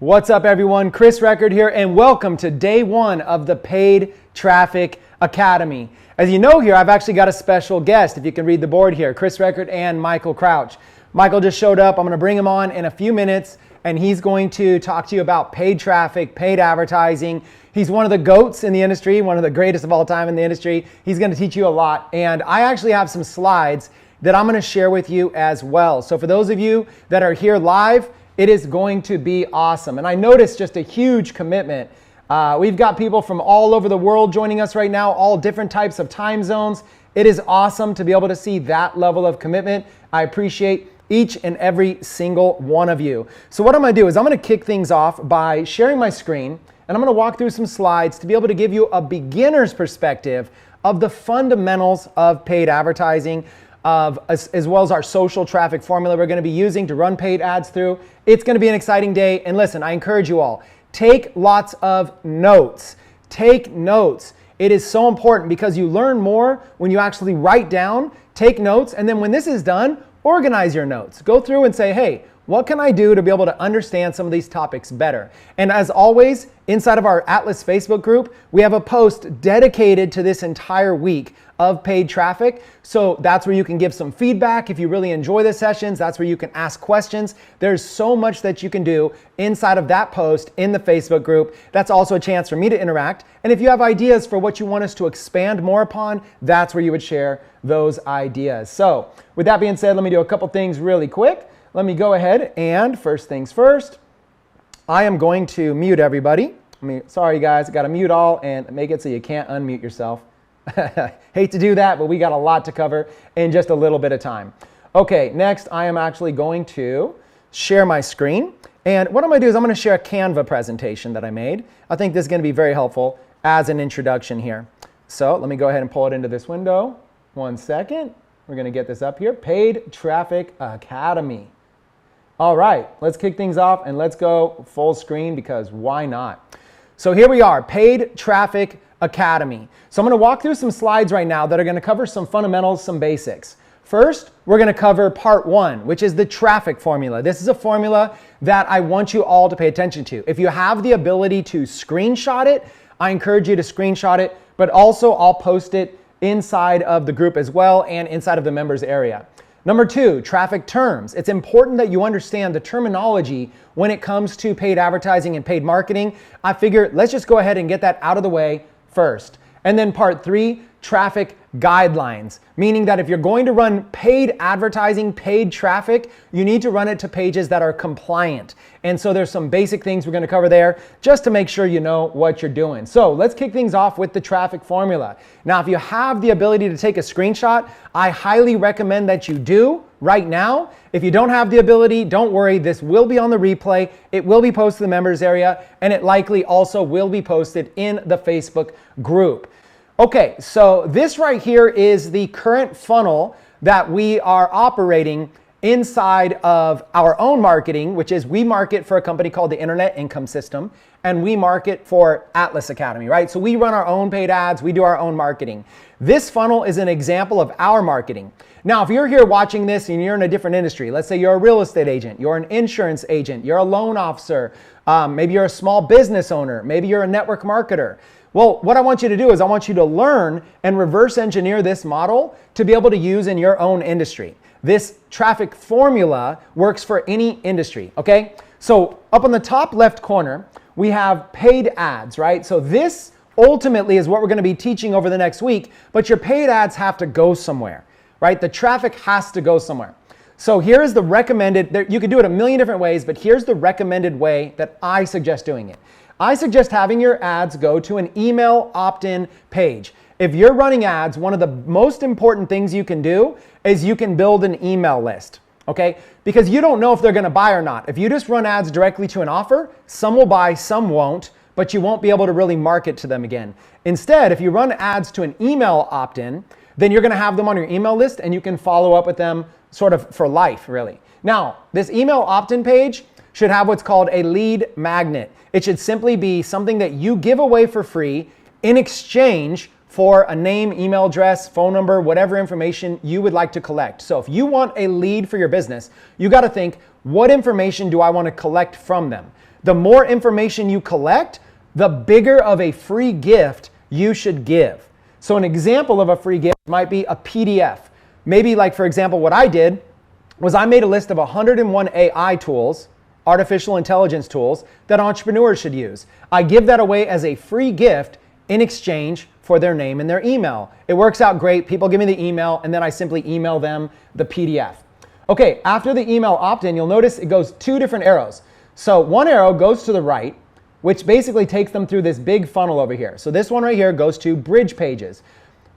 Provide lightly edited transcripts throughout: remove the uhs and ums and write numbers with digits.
What's up, everyone? Chris Record here, and welcome to day one of the Paid Traffic Academy. As you know here, I've actually got a special guest, if you can read the board here, Chris Record and Michael Crouch. Michael just showed up. I'm going to bring him on in a few minutes, and he's going to talk to you about paid traffic, paid advertising. He's one of the GOATs in the industry, one of the greatest of all time in the industry. He's going to teach you a lot, and I actually have some slides that I'm going to share with you as well. So for those of you that are here live, it is going to be awesome. And I noticed just a huge commitment. We've got people from all over the world joining us right now, all different types of time zones. It is awesome to be able to see that level of commitment. I appreciate each and every single one of you. So what I'm going to do is I'm going to kick things off by sharing my screen, and I'm going to walk through some slides to be able to give you a beginner's perspective of the fundamentals of paid advertising, as well as our social traffic formula we're going to be using to run paid ads through. It's going to be an exciting day. And listen, I encourage you all, take lots of notes. Take notes. It is so important because you learn more when you actually write down, take notes, and then when this is done, organize your notes. Go through and say, hey, what can I do to be able to understand some of these topics better? And as always, inside of our Atlas Facebook group, we have a post dedicated to this entire week of paid traffic. So that's where you can give some feedback. If you really enjoy the sessions, that's where you can ask questions. There's so much that you can do inside of that post in the Facebook group. That's also a chance for me to interact. And if you have ideas for what you want us to expand more upon, that's where you would share those ideas. So with that being said, let me do a couple things really quick. Let me go ahead and first things first, I am going to mute everybody. Sorry guys, I got to mute all and make it so you can't unmute yourself. Hate to do that, but we got a lot to cover in just a little bit of time. Okay, next I am actually going to share my screen. And what I'm going to do is I'm going to share a Canva presentation that I made. I think this is going to be very helpful as an introduction here. So let me go ahead and pull it into this window. 1 second. We're going to get this up here. Paid Traffic Academy. All right, let's kick things off and let's go full screen because why not? So here we are, Paid Traffic Academy. So I'm going to walk through some slides right now that are going to cover some fundamentals, some basics. First, we're going to cover part one, which is the traffic formula. This is a formula that I want you all to pay attention to. If you have the ability to screenshot it, I encourage you to screenshot it, but also I'll post it inside of the group as well and inside of the members area. Number two, traffic terms. It's important that you understand the terminology when it comes to paid advertising and paid marketing. I figure let's just go ahead and get that out of the way first. And then part three, traffic guidelines, meaning that if you're going to run paid advertising, paid traffic, you need to run it to pages that are compliant. And so there's some basic things we're going to cover there just to make sure you know what you're doing. So let's kick things off with the traffic formula. Now, if you have the ability to take a screenshot, I highly recommend that you do right now. If you don't have the ability, don't worry. This will be on the replay. It will be posted to the members area, and it likely also will be posted in the Facebook group. Okay, so this right here is the current funnel that we are operating inside of our own marketing, which is we market for a company called the Internet Income System, and we market for Atlas Academy, right? So we run our own paid ads, we do our own marketing. This funnel is an example of our marketing. Now, if you're here watching this and you're in a different industry, let's say you're a real estate agent, you're an insurance agent, you're a loan officer, maybe you're a small business owner, maybe you're a network marketer. Well, what I want you to do is I want you to learn and reverse engineer this model to be able to use in your own industry. This traffic formula works for any industry, okay? So up on the top left corner, we have paid ads, right? So this ultimately is what we're going to be teaching over the next week, but your paid ads have to go somewhere, right? The traffic has to go somewhere. So here's the recommended, you can do it a million different ways, but here's the recommended way that I suggest doing it. I suggest having your ads go to an email opt-in page. If you're running ads, one of the most important things you can do is you can build an email list, okay? Because you don't know if they're gonna buy or not. If you just run ads directly to an offer, some will buy, some won't, but you won't be able to really market to them again. Instead, if you run ads to an email opt-in, then you're gonna have them on your email list and you can follow up with them sort of for life, really. Now, this email opt-in page should have what's called a lead magnet. It should simply be something that you give away for free in exchange for a name, email address, phone number, whatever information you would like to collect. So if you want a lead for your business, you got to think, what information do I want to collect from them? The more information you collect, the bigger of a free gift you should give. So an example of a free gift might be a PDF. Maybe like, for example, what I did was I made a list of 101 AI tools, artificial intelligence tools, that entrepreneurs should use. I give that away as a free gift in exchange for their name and their email. It works out great. People give me the email, and then I simply email them the PDF. Okay, after the email opt-in, you'll notice it goes 2 different arrows. So one arrow goes to the right, which basically takes them through this big funnel over here. So this one right here goes to bridge pages.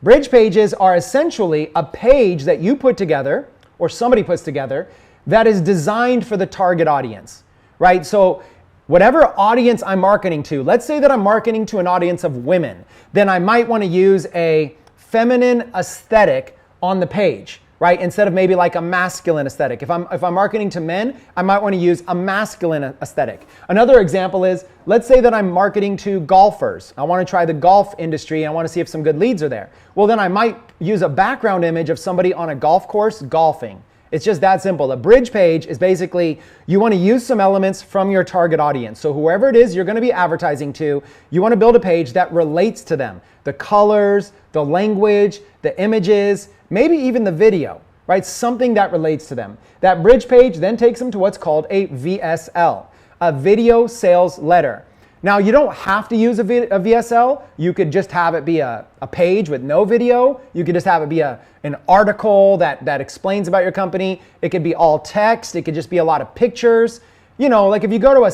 Bridge pages are essentially a page that you put together, or somebody puts together, that is designed for the target audience, right? So whatever audience I'm marketing to, let's say that I'm marketing to an audience of women, then I might want to use a feminine aesthetic on the page, right? Instead of maybe like a masculine aesthetic. If I'm marketing to men, I might want to use a masculine aesthetic. Another example is, let's say that I'm marketing to golfers. I want to try the golf industry. I want to see if some good leads are there. Well, then I might use a background image of somebody on a golf course golfing. It's just that simple. A bridge page is basically, you want to use some elements from your target audience. So whoever it is you're going to be advertising to, you want to build a page that relates to them. The colors, the language, the images, maybe even the video, right? Something that relates to them. That bridge page then takes them to what's called a VSL, a video sales letter. Now, you don't have to use a VSL. You could just have it be a page with no video. You could just have it be an article that explains about your company. It could be all text. It could just be a lot of pictures. You know, like if you go to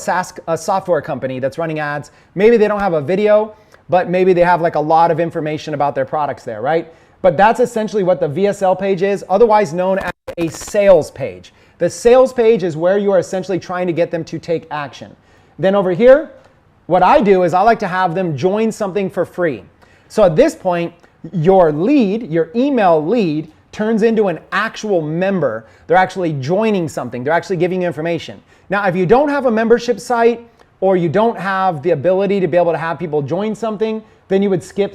a software company that's running ads, maybe they don't have a video, but maybe they have like a lot of information about their products there, right? But that's essentially what the VSL page is, otherwise known as a sales page. The sales page is where you are essentially trying to get them to take action. Then over here, what I do is I like to have them join something for free. So at this point, your lead, your email lead, turns into an actual member. They're actually joining something. They're actually giving you information. Now, if you don't have a membership site, or you don't have the ability to be able to have people join something, then you would skip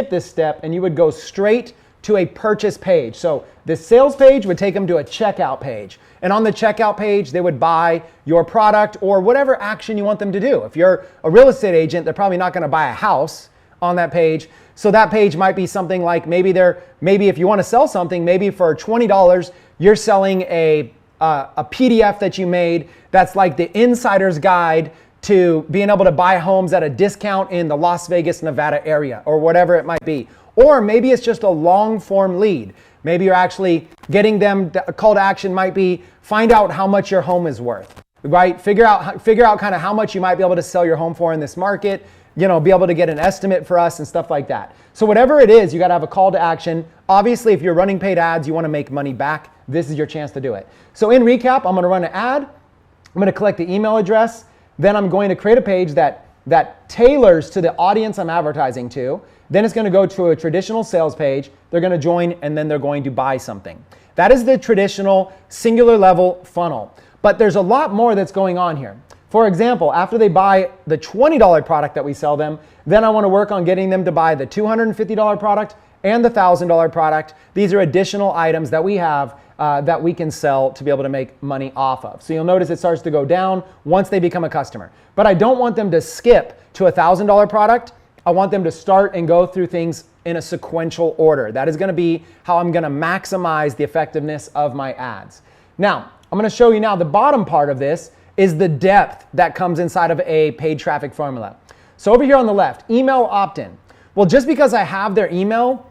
this step and you would go straight to a purchase page. So the sales page would take them to a checkout page. And on the checkout page, they would buy your product or whatever action you want them to do. If you're a real estate agent, they're probably not going to buy a house on that page. So that page might be something like maybe if you want to sell something, maybe for $20, you're selling a PDF that you made that's like the insider's guide to being able to buy homes at a discount in the Las Vegas, Nevada area, or whatever it might be. Or maybe it's just a long form lead. Maybe you're actually getting them, a call to action might be find out how much your home is worth, right? Figure out kind of how much you might be able to sell your home for in this market, you know, be able to get an estimate for us and stuff like that. So whatever it is, you got to have a call to action. Obviously, if you're running paid ads, you want to make money back. This is your chance to do it. So in recap, I'm going to run an ad. I'm going to collect the email address. Then I'm going to create a page that tailors to the audience I'm advertising to. Then it's going to go to a traditional sales page. They're going to join and then they're going to buy something. That is the traditional singular level funnel. But there's a lot more that's going on here. For example, after they buy the $20 product that we sell them, then I want to work on getting them to buy the $250 product and the $1,000 product. These are additional items that we have that we can sell to be able to make money off of. So you'll notice it starts to go down once they become a customer. But I don't want them to skip to a $1,000 product. I want them to start and go through things in a sequential order. That is going to be how I'm going to maximize the effectiveness of my ads. Now, I'm going to show you now the bottom part of this is the depth that comes inside of a paid traffic formula. So over here on the left, email opt-in. Well, just because I have their email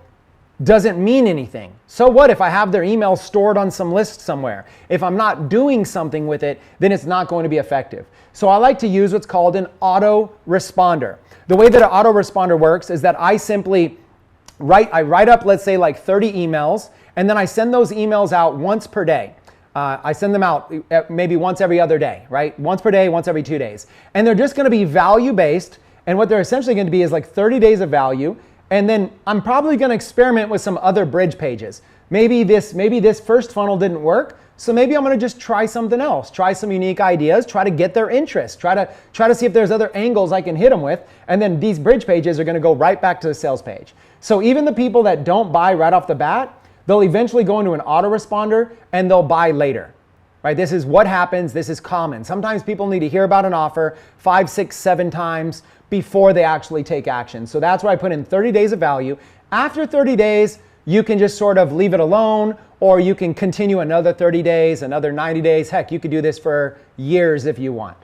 doesn't mean anything. So what if I have their email stored on some list somewhere? If I'm not doing something with it, then it's not going to be effective. So I like to use what's called an autoresponder. The way that an autoresponder works is that I simply write up, let's say like 30 emails, and then I send those emails out once per day. I send them out maybe once every other day, right? Once per day, once every 2 days. And they're just going to be value-based. And what they're essentially going to be is like 30 days of value. And then I'm probably going to experiment with some other bridge pages. Maybe this first funnel didn't work. So maybe I'm going to just try something else, try some unique ideas, try to get their interest, try to see if there's other angles I can hit them with. And then these bridge pages are going to go right back to the sales page. So even the people that don't buy right off the bat, they'll eventually go into an autoresponder and they'll buy later. right? This is what happens. This is common. Sometimes people need to hear about an offer 5, 6, 7 times before they actually take action. So that's why I put in 30 days of value. After 30 days, you can just sort of leave it alone, or you can continue another 30 days, another 90 days. Heck, you could do this for years if you want.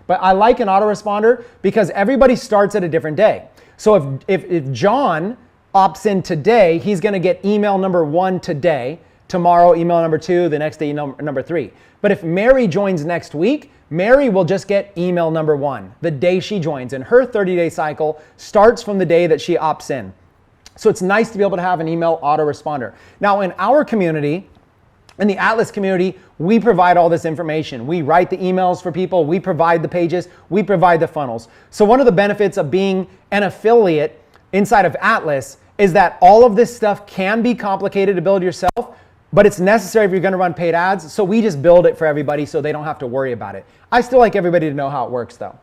But I like an autoresponder because everybody starts at a different day. So if John opts in today, he's going to get email number 1 today. Tomorrow, email number 2, the next day, number 3. But if Mary joins next week, Mary will just get email number 1 the day she joins. And her 30-day cycle starts from the day that she opts in. So it's nice to be able to have an email autoresponder. Now, in our community, in the Atlas community, we provide all this information. We write the emails for people. We provide the pages. We provide the funnels. So one of the benefits of being an affiliate inside of Atlas is that all of this stuff can be complicated to build yourself, but it's necessary if you're going to run paid ads. So we just build it for everybody so they don't have to worry about it. I still like everybody to know how it works though.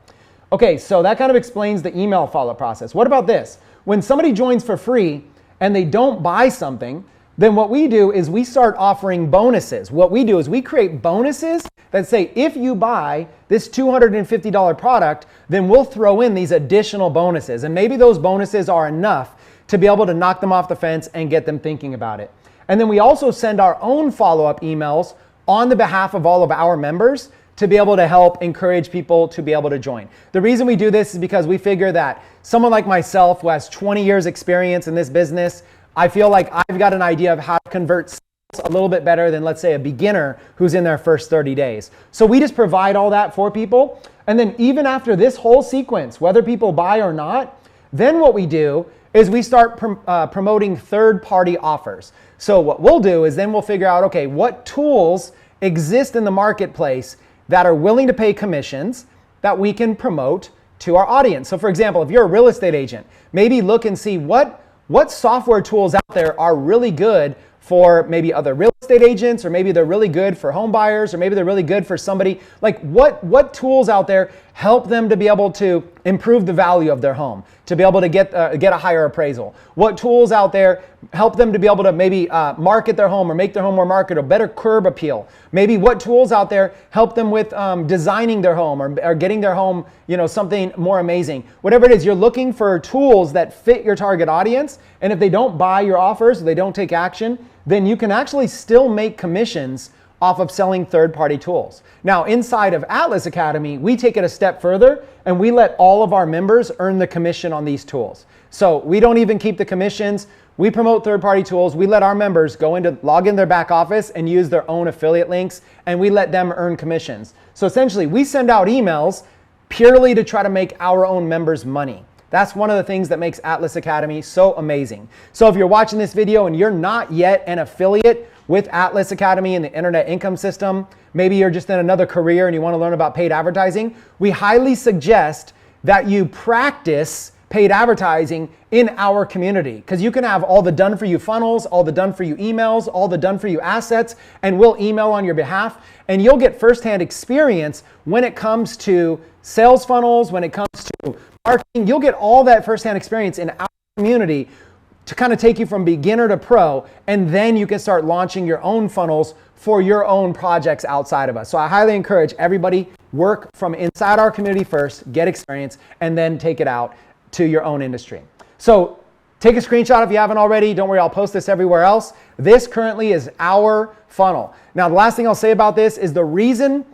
Okay, so that kind of explains the email follow-up process. What about this? When somebody joins for free and they don't buy something, then what we do is we start offering bonuses. What we do is we create bonuses that say, if you buy this $250 product, then we'll throw in these additional bonuses. And maybe those bonuses are enough to be able to knock them off the fence and get them thinking about it. And then we also send our own follow-up emails on the behalf of all of our members to be able to help encourage people to be able to join. The reason we do this is because we figure that someone like myself who has 20 years experience in this business, I feel like I've got an idea of how to convert sales a little bit better than, let's say, a beginner who's in their first 30 days. So we just provide all that for people. And then even after this whole sequence, whether people buy or not, then what we do is we start promoting third-party offers. So what we'll do is then we'll figure out, okay, what tools exist in the marketplace that are willing to pay commissions that we can promote to our audience. So for example, if you're a real estate agent, maybe look and see what software tools out there are really good for maybe other real estate agents, or maybe they're really good for home buyers, or maybe they're really good for somebody. Like what tools out there help them to be able to improve the value of their home, to be able to get a higher appraisal? What tools out there help them to be able to maybe market their home or make their home more marketable, better curb appeal? Maybe what tools out there help them with designing their home or getting their home, something more amazing? Whatever it is, you're looking for tools that fit your target audience. And if they don't buy your offers, or they don't take action, then you can actually still make commissions off of selling third-party tools. Now, inside of Atlas Academy, we take it a step further and we let all of our members earn the commission on these tools. So we don't even keep the commissions. We promote third-party tools. We let our members log in their back office and use their own affiliate links, and we let them earn commissions. So essentially, we send out emails purely to try to make our own members money. That's one of the things that makes Atlas Academy so amazing. So if you're watching this video and you're not yet an affiliate with Atlas Academy and the internet income system, maybe you're just in another career and you want to learn about paid advertising, we highly suggest that you practice paid advertising in our community, because you can have all the done for you funnels, all the done for you emails, all the done for you assets, and we'll email on your behalf, and you'll get firsthand experience when it comes to sales funnels, when it comes to marketing. You'll get all that firsthand experience in our community to kind of take you from beginner to pro, and then you can start launching your own funnels for your own projects outside of us. So I highly encourage everybody, work from inside our community first, get experience, and then take it out to your own industry. So take a screenshot if you haven't already. Don't worry, I'll post this everywhere else. This currently is our funnel. Now, the last thing I'll say about this is the reason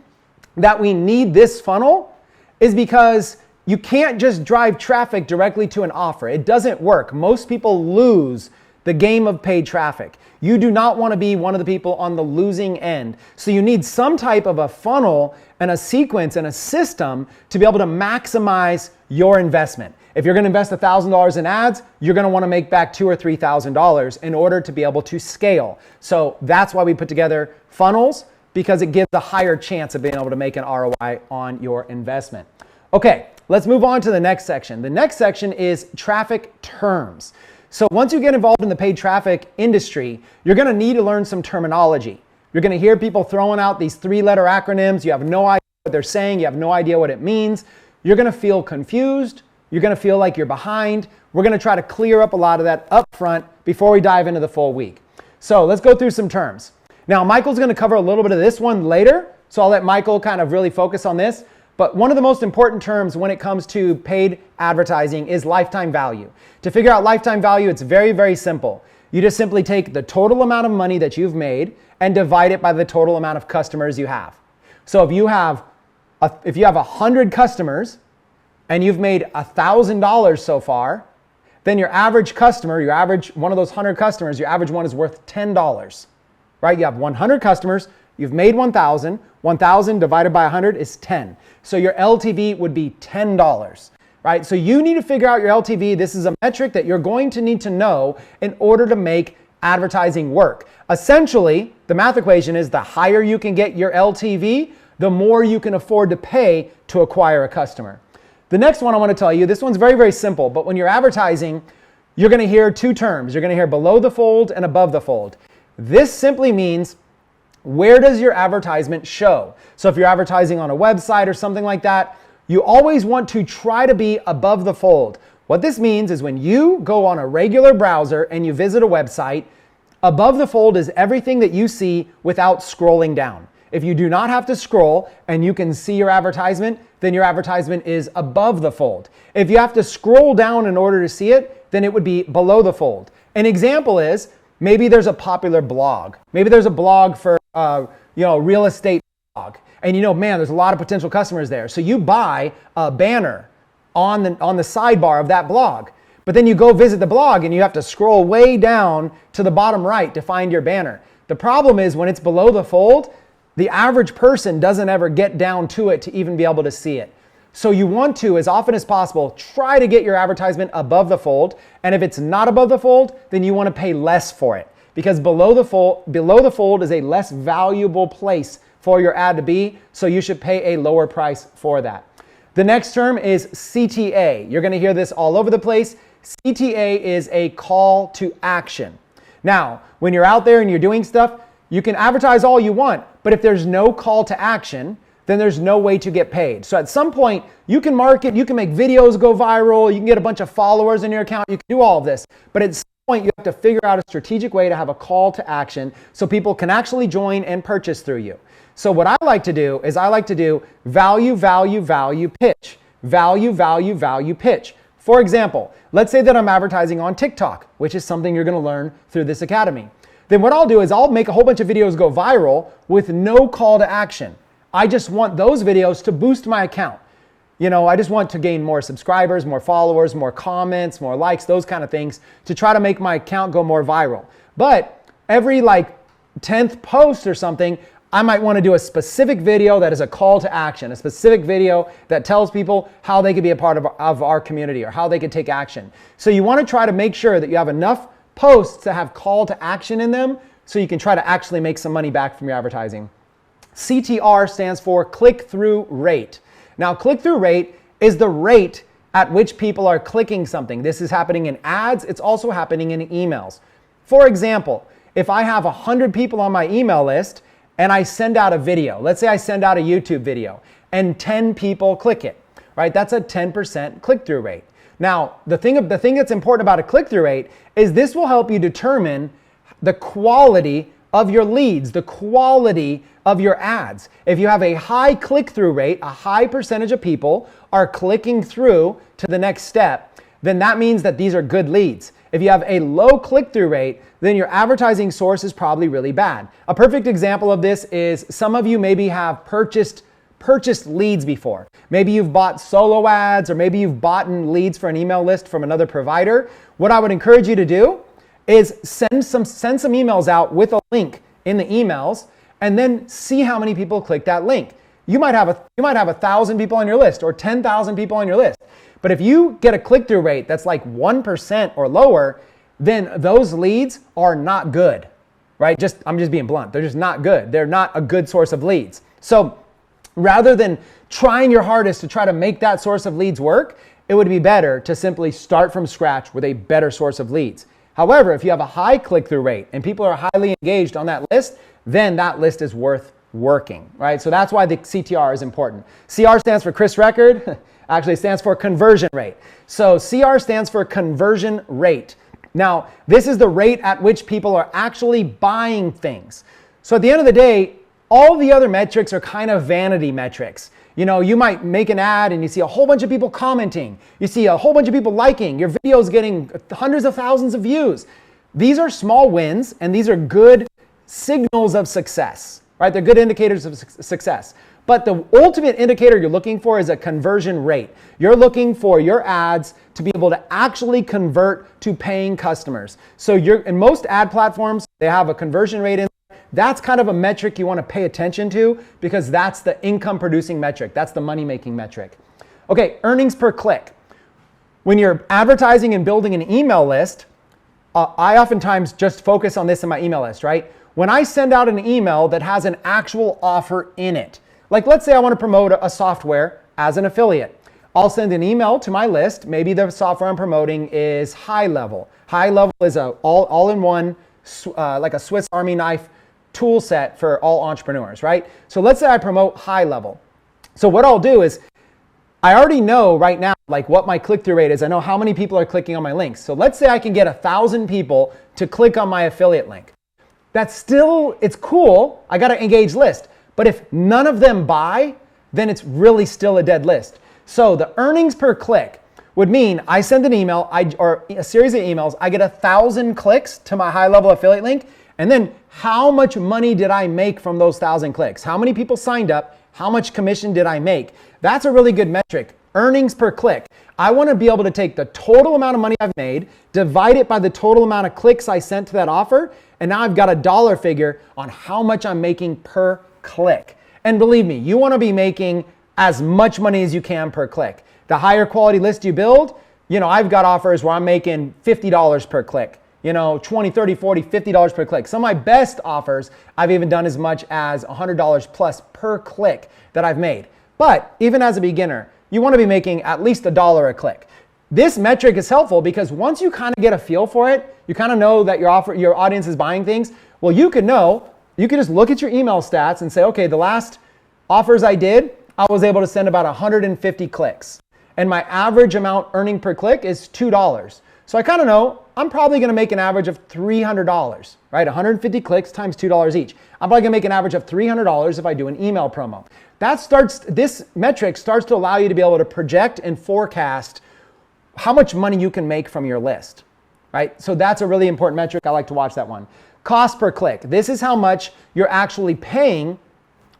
that we need this funnel is because you can't just drive traffic directly to an offer. It doesn't work. Most people lose the game of paid traffic. You do not want to be one of the people on the losing end. So you need some type of a funnel and a sequence and a system to be able to maximize your investment. If you're going to invest $1,000 in ads, you're going to want to make back $2,000 or $3,000 in order to be able to scale. So that's why we put together funnels, because it gives a higher chance of being able to make an ROI on your investment. Okay, let's move on to the next section. The next section is traffic terms. So once you get involved in the paid traffic industry, you're going to need to learn some terminology. You're going to hear people throwing out these 3-letter acronyms. You have no idea what they're saying. You have no idea what it means. You're going to feel confused. You're going to feel like you're behind. We're going to try to clear up a lot of that up front before we dive into the full week. So let's go through some terms. Now, Michael's going to cover a little bit of this one later, so I'll let Michael kind of really focus on this. But one of the most important terms when it comes to paid advertising is lifetime value. To figure out lifetime value, it's very, very simple. You just simply take the total amount of money that you've made and divide it by the total amount of customers you have. So if you have 100 customers and you've made $1,000 so far, then your average customer, one of those 100 customers, your average one is worth $10, right? You have 100 customers, you've made 1,000, 1,000 divided by 100 is 10. So your LTV would be $10, right? So you need to figure out your LTV. This is a metric that you're going to need to know in order to make advertising work. Essentially, the math equation is the higher you can get your LTV, the more you can afford to pay to acquire a customer. The next one I want to tell you, this one's very, very simple, but when you're advertising, you're going to hear two terms. You're going to hear below the fold and above the fold. This simply means, where does your advertisement show? So if you're advertising on a website or something like that, you always want to try to be above the fold. What this means is when you go on a regular browser and you visit a website, above the fold is everything that you see without scrolling down. If you do not have to scroll and you can see your advertisement, then your advertisement is above the fold. If you have to scroll down in order to see it, then it would be below the fold. An example is, maybe there's a popular blog. Maybe there's a blog for real estate blog. And man, there's a lot of potential customers there. So you buy a banner on the sidebar of that blog. But then you go visit the blog and you have to scroll way down to the bottom right to find your banner. The problem is when it's below the fold, the average person doesn't ever get down to it to even be able to see it. So you want to, as often as possible, try to get your advertisement above the fold. And if it's not above the fold, then you want to pay less for it. Because below the fold is a less valuable place for your ad to be, so you should pay a lower price for that. The next term is CTA. You're going to hear this all over the place. CTA is a call to action. Now, when you're out there and you're doing stuff, you can advertise all you want, but if there's no call to action, then there's no way to get paid. So at some point, you can market, you can make videos go viral, you can get a bunch of followers in your account, you can do all of this. But at some point, you have to figure out a strategic way to have a call to action so people can actually join and purchase through you. So what I like to do is value, value, value, pitch. Value, value, value, pitch. For example, let's say that I'm advertising on TikTok, which is something you're going to learn through this academy. Then what I'll do is I'll make a whole bunch of videos go viral with no call to action. I just want those videos to boost my account. I just want to gain more subscribers, more followers, more comments, more likes, those kind of things to try to make my account go more viral. But every 10th post or something, I might want to do a specific video that is a call to action, a specific video that tells people how they could be a part of our community or how they could take action. So you want to try to make sure that you have enough posts to have call to action in them so you can try to actually make some money back from your advertising. CTR stands for click-through rate. Now, click-through rate is the rate at which people are clicking something. This is happening in ads. It's also happening in emails. For example, if I have 100 people on my email list and I send out a video, let's say I send out a YouTube video and 10 people click it, right? That's a 10% click-through rate. Now, the thing that's important about a click-through rate is this will help you determine the quality of your leads, the quality of your ads. If you have a high click-through rate, a high percentage of people are clicking through to the next step, then that means that these are good leads. If you have a low click-through rate, then your advertising source is probably really bad. A perfect example of this is some of you maybe have purchased leads before. Maybe you've bought solo ads, or maybe you've bought leads for an email list from another provider. What I would encourage you to do is send some emails out with a link in the emails and then see how many people click that link. You might have 1,000 people on your list or 10,000 people on your list. But if you get a click-through rate that's like 1% or lower, then those leads are not good, right? I'm just being blunt. They're just not good. They're not a good source of leads. So rather than trying your hardest to try to make that source of leads work, it would be better to simply start from scratch with a better source of leads. However, if you have a high click-through rate and people are highly engaged on that list, then that list is worth working, right? So that's why the CTR is important. CR stands for Chris Record. Actually, it stands for conversion rate. So CR stands for conversion rate. Now, this is the rate at which people are actually buying things. So at the end of the day, all the other metrics are kind of vanity metrics. You know, you might make an ad and you see a whole bunch of people commenting. You see a whole bunch of people liking. Your video is getting hundreds of thousands of views. These are small wins, and these are good signals of success, right? They're good indicators of success. But the ultimate indicator you're looking for is a conversion rate. You're looking for your ads to be able to actually convert to paying customers. So in most ad platforms, they have a conversion rate in there. That's kind of a metric you want to pay attention to, because that's the income producing metric. That's the money making metric. Okay, earnings per click. When you're advertising and building an email list, I oftentimes just focus on this in my email list, right? When I send out an email that has an actual offer in it, like let's say I want to promote a software as an affiliate. I'll send an email to my list. Maybe the software I'm promoting is High Level. High Level is a all-in-one, like a Swiss Army knife tool set for all entrepreneurs, right? So let's say I promote High Level. So what I'll do is, I already know right now like what my click-through rate is. I know how many people are clicking on my links. So let's say I can get 1,000 people to click on my affiliate link. That's still, it's cool. I got to engage list. But if none of them buy, then it's really still a dead list. So the earnings per click would mean I send an email or a series of emails, I get 1,000 clicks to my High Level affiliate link, and then how much money did I make from those 1,000 clicks? How many people signed up? How much commission did I make? That's a really good metric. Earnings per click. I want to be able to take the total amount of money I've made, divide it by the total amount of clicks I sent to that offer, and now I've got a dollar figure on how much I'm making per click. And believe me, you want to be making as much money as you can per click. The higher quality list you build, I've got offers where I'm making $50 per click, $20, $30, $40, $50 per click. Some of my best offers, I've even done as much as $100 plus per click that I've made. But even as a beginner, you want to be making at least $1 a click. This metric is helpful because once you kind of get a feel for it, you kind of know that your audience is buying things. Well, you can just look at your email stats and say, okay, the last offers I did, I was able to send about 150 clicks. And my average amount earning per click is $2. So I kind of know I'm probably going to make an average of $300, right? 150 clicks times $2 each. I'm probably going to make an average of $300 if I do an email promo. This metric starts to allow you to be able to project and forecast how much money you can make from your list, right? So that's a really important metric. I like to watch that one. Cost per click. This is how much you're actually paying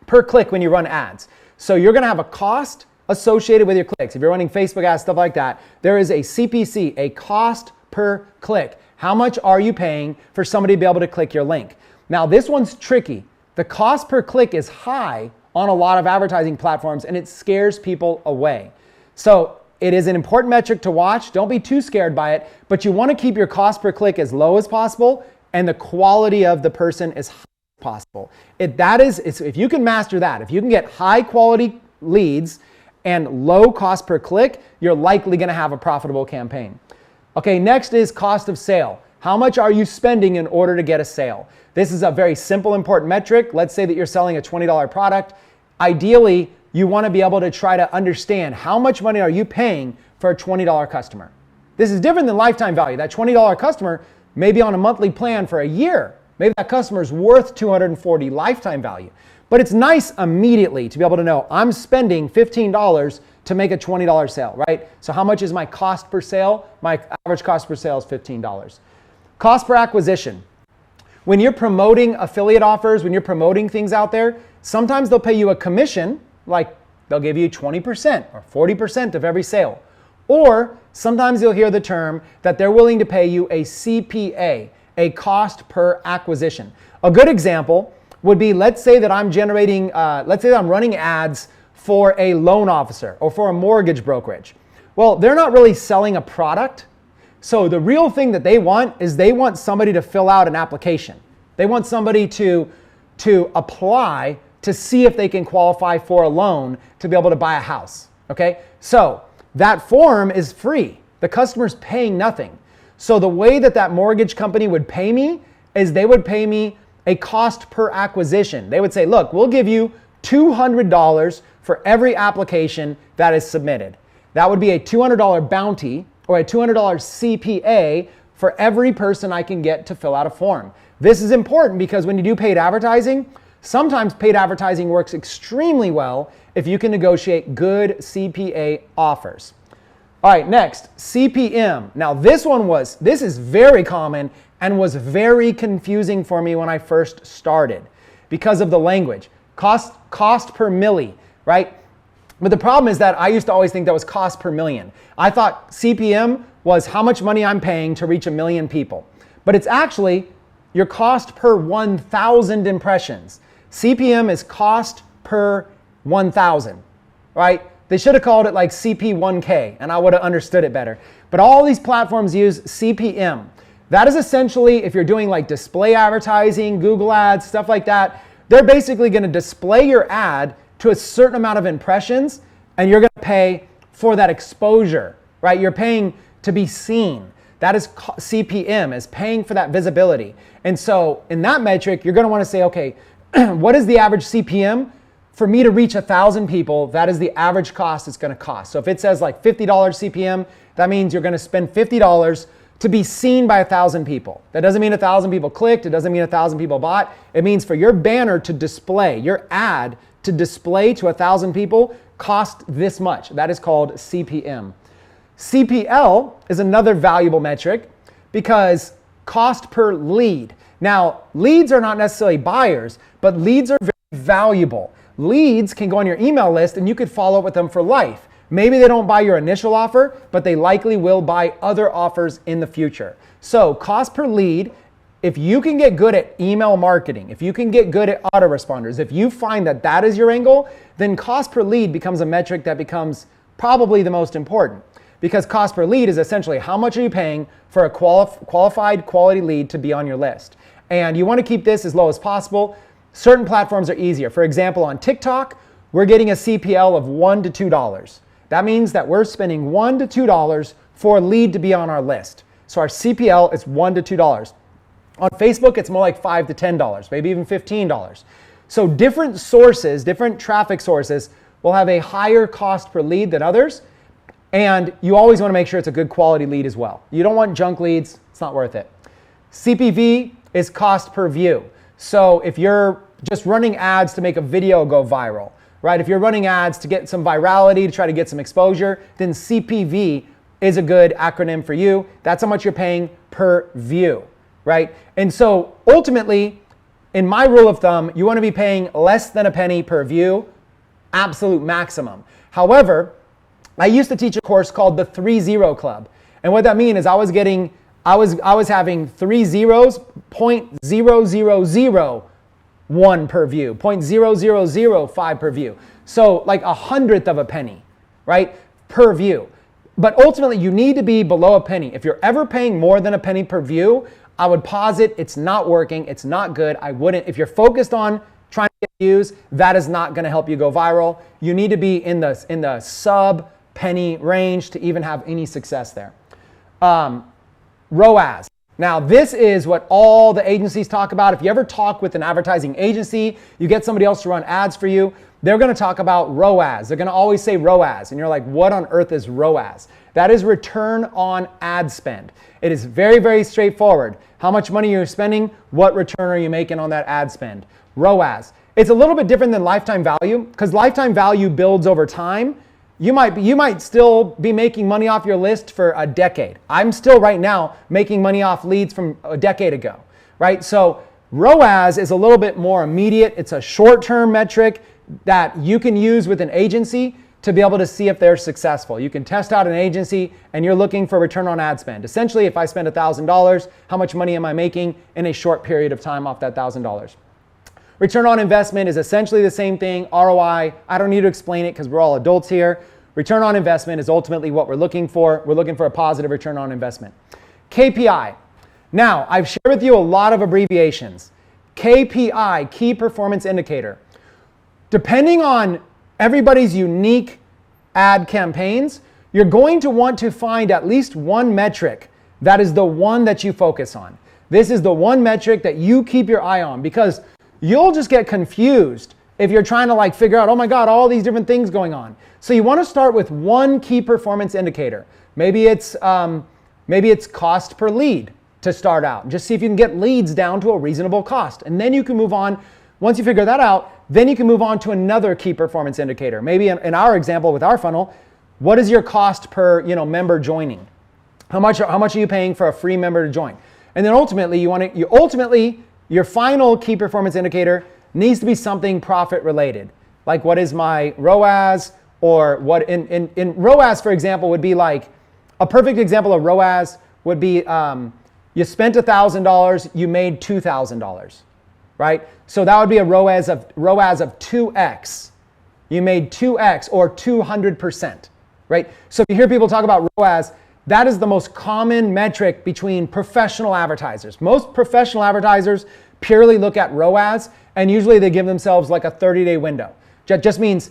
per click when you run ads. So you're going to have a cost associated with your clicks. If you're running Facebook ads, stuff like that, there is a CPC, a cost per click. How much are you paying for somebody to be able to click your link? Now, this one's tricky. The cost per click is high on a lot of advertising platforms, and it scares people away. So it is an important metric to watch. Don't be too scared by it, but you want to keep your cost per click as low as possible and the quality of the person as high as possible. If you can master that, if you can get high quality leads and low cost per click, you're likely going to have a profitable campaign. Okay, next is cost of sale. How much are you spending in order to get a sale? This is a very simple, important metric. Let's say that you're selling a $20 product. Ideally, you want to be able to try to understand how much money are you paying for a $20 customer. This is different than lifetime value. That $20 customer may be on a monthly plan for a year. Maybe that customer is worth $240 lifetime value. But it's nice immediately to be able to know I'm spending $15 to make a $20 sale, right? So how much is my cost per sale? My average cost per sale is $15. Cost per acquisition. When you're promoting affiliate offers, when you're promoting things out there, sometimes they'll pay you a commission, like they'll give you 20% or 40% of every sale. Or sometimes you'll hear the term that they're willing to pay you a CPA, a cost per acquisition. A good example would be, let's say that I'm running ads for a loan officer or for a mortgage brokerage. Well, they're not really selling a product. So the real thing that they want is they want somebody to fill out an application. They want somebody to apply to see if they can qualify for a loan to be able to buy a house. Okay? So that form is free. The customer's paying nothing. So the way that mortgage company would pay me is they would pay me a cost per acquisition. They would say, look, we'll give you $200 for every application that is submitted. That would be a $200 bounty or a $200 CPA for every person I can get to fill out a form. This is important because when you do paid advertising, sometimes paid advertising works extremely well if you can negotiate good CPA offers. All right, next, CPM. Now this is very common and was very confusing for me when I first started because of the language. Cost per milli, right? But the problem is that I used to always think that was cost per million. I thought CPM was how much money I'm paying to reach 1 million people. But it's actually your cost per 1,000 impressions. CPM is cost per 1,000, right? They should have called it like CP1K and I would have understood it better. But all these platforms use CPM. That is essentially, if you're doing like display advertising, Google ads, stuff like that, they're basically going to display your ad to a certain amount of impressions and you're going to pay for that exposure, right? You're paying to be seen. That is CPM, is paying for that visibility. And so in that metric, you're going to want to say, okay, what is the average CPM? For me to reach 1,000 people, that is the average cost it's going to cost. So if it says like $50 CPM, that means you're going to spend $50 to be seen by 1,000 people. That doesn't mean 1,000 people clicked. It doesn't mean 1,000 people bought. It means for your banner to display, your ad to display to 1,000 people cost this much. That is called CPM. CPL is another valuable metric because cost per lead. Now, leads are not necessarily buyers, but leads are very valuable. Leads can go on your email list and you could follow up with them for life. Maybe they don't buy your initial offer, but they likely will buy other offers in the future. So cost per lead, if you can get good at email marketing, if you can get good at autoresponders, if you find that that is your angle, then cost per lead becomes a metric that becomes probably the most important. Because cost per lead is essentially how much are you paying for a qualified quality lead to be on your list. And you want to keep this as low as possible. Certain platforms are easier. For example, on TikTok, we're getting a CPL of $1 to $2. That means that we're spending $1 to $2 for a lead to be on our list. So our CPL is $1 to $2. On Facebook, it's more like $5 to $10, maybe even $15. So different sources, different traffic sources will have a higher cost per lead than others. And you always want to make sure it's a good quality lead as well. You don't want junk leads. It's not worth it. CPV is cost per view. So if you're just running ads to make a video go viral, right? If you're running ads to get some virality, to try to get some exposure, then CPV is a good acronym for you. That's how much you're paying per view, right? And so ultimately, in my rule of thumb, you want to be paying less than a penny per view, absolute maximum. However, I used to teach a course called the 3-0 Club. And what that means is I was having 3 zeros, 0.0001 per view, 0.0005 per view. So like 1/100th of a penny, right, per view. But ultimately you need to be below a penny. If you're ever paying more than a penny per view, I would posit it's not working, it's not good. I wouldn't, if you're focused on trying to get views, that is not going to help you go viral. You need to be in the sub penny range to even have any success there. ROAS. Now this is what all the agencies talk about. If you ever talk with an advertising agency, you get somebody else to run ads for you, they're going to talk about ROAS. They're going to always say ROAS. And you're like, what on earth is ROAS? That is return on ad spend. It is very, very straightforward. How much money you're spending, what return are you making on that ad spend? ROAS. It's a little bit different than lifetime value because lifetime value builds over time. You might still be making money off your list for a decade. I'm still right now making money off leads from a decade ago, right? So ROAS is a little bit more immediate. It's a short-term metric that you can use with an agency to be able to see if they're successful. You can test out an agency and you're looking for return on ad spend. Essentially, if I spend $1,000, how much money am I making in a short period of time off that $1,000? Return on investment is essentially the same thing. ROI, I don't need to explain it because we're all adults here. Return on investment is ultimately what we're looking for. We're looking for a positive return on investment. KPI. Now, I've shared with you a lot of abbreviations. KPI, key performance indicator. Depending on everybody's unique ad campaigns, you're going to want to find at least one metric that is the one that you focus on. This is the one metric that you keep your eye on because you'll just get confused if you're trying to figure out, oh my God, all these different things going on. So you want to start with one key performance indicator. Maybe it's Maybe it's cost per lead to start out. Just see if you can get leads down to a reasonable cost. And then you can move on. Once you figure that out, then you can move on to another key performance indicator. Maybe in our example with our funnel, what is your cost per member joining? How much are you paying for a free member to join? And then ultimately, your final key performance indicator needs to be something profit related. Like, what is my ROAS? Or what in ROAS, for example, would be like, a perfect example of ROAS would be you spent $1,000, you made $2,000, right? So that would be a ROAS of 2x. You made 2x or 200%, right? So if you hear people talk about ROAS, that is the most common metric between professional advertisers. Most professional advertisers purely look at ROAS, and usually they give themselves like a 30-day window. That just means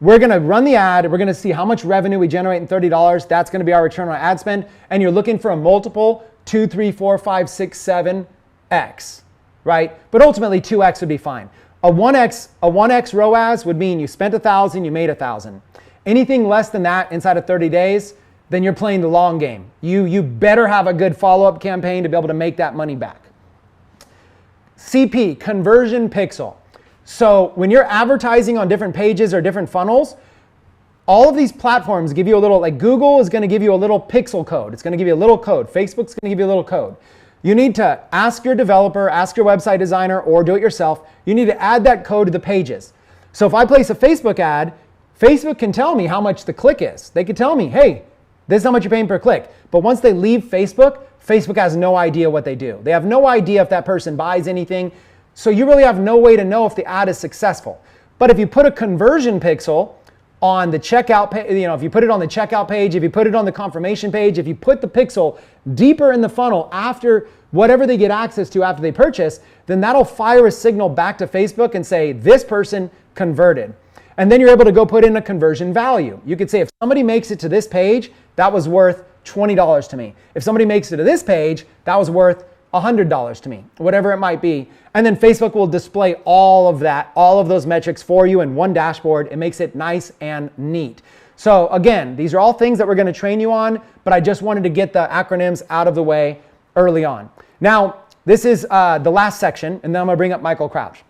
we're going to run the ad, we're going to see how much revenue we generate in $30. That's going to be our return on ad spend. And you're looking for a multiple 2, 3, 4, 5, 6, 7x, right? But ultimately 2x would be fine. A 1x ROAS would mean you spent $1,000, you made $1,000. Anything less than that inside of 30 days, then you're playing the long game. You better have a good follow-up campaign to be able to make that money back. CP, conversion pixel. So when you're advertising on different pages or different funnels, all of these platforms give you a little, like Google is going to give you a little pixel code. It's going to give you a little code. Facebook's going to give you a little code. You need to ask your developer, ask your website designer, or do it yourself. You need to add that code to the pages. So if I place a Facebook ad, Facebook can tell me how much the click is. They can tell me, hey, this is how much you're paying per click. But once they leave Facebook, Facebook has no idea what they do. They have no idea if that person buys anything. So you really have no way to know if the ad is successful. But if you put a conversion pixel on the checkout page, if you put it on the checkout page, if you put it on the confirmation page, if you put the pixel deeper in the funnel after whatever they get access to after they purchase, then that'll fire a signal back to Facebook and say, this person converted. And then you're able to go put in a conversion value. You could say, if somebody makes it to this page, that was worth $20 to me. If somebody makes it to this page, that was worth $100 to me, whatever it might be. And then Facebook will display all of those metrics for you in one dashboard. It makes it nice and neat. So again, these are all things that we're going to train you on, but I just wanted to get the acronyms out of the way early on. Now, this is the last section, and then I'm going to bring up Michael Crouch.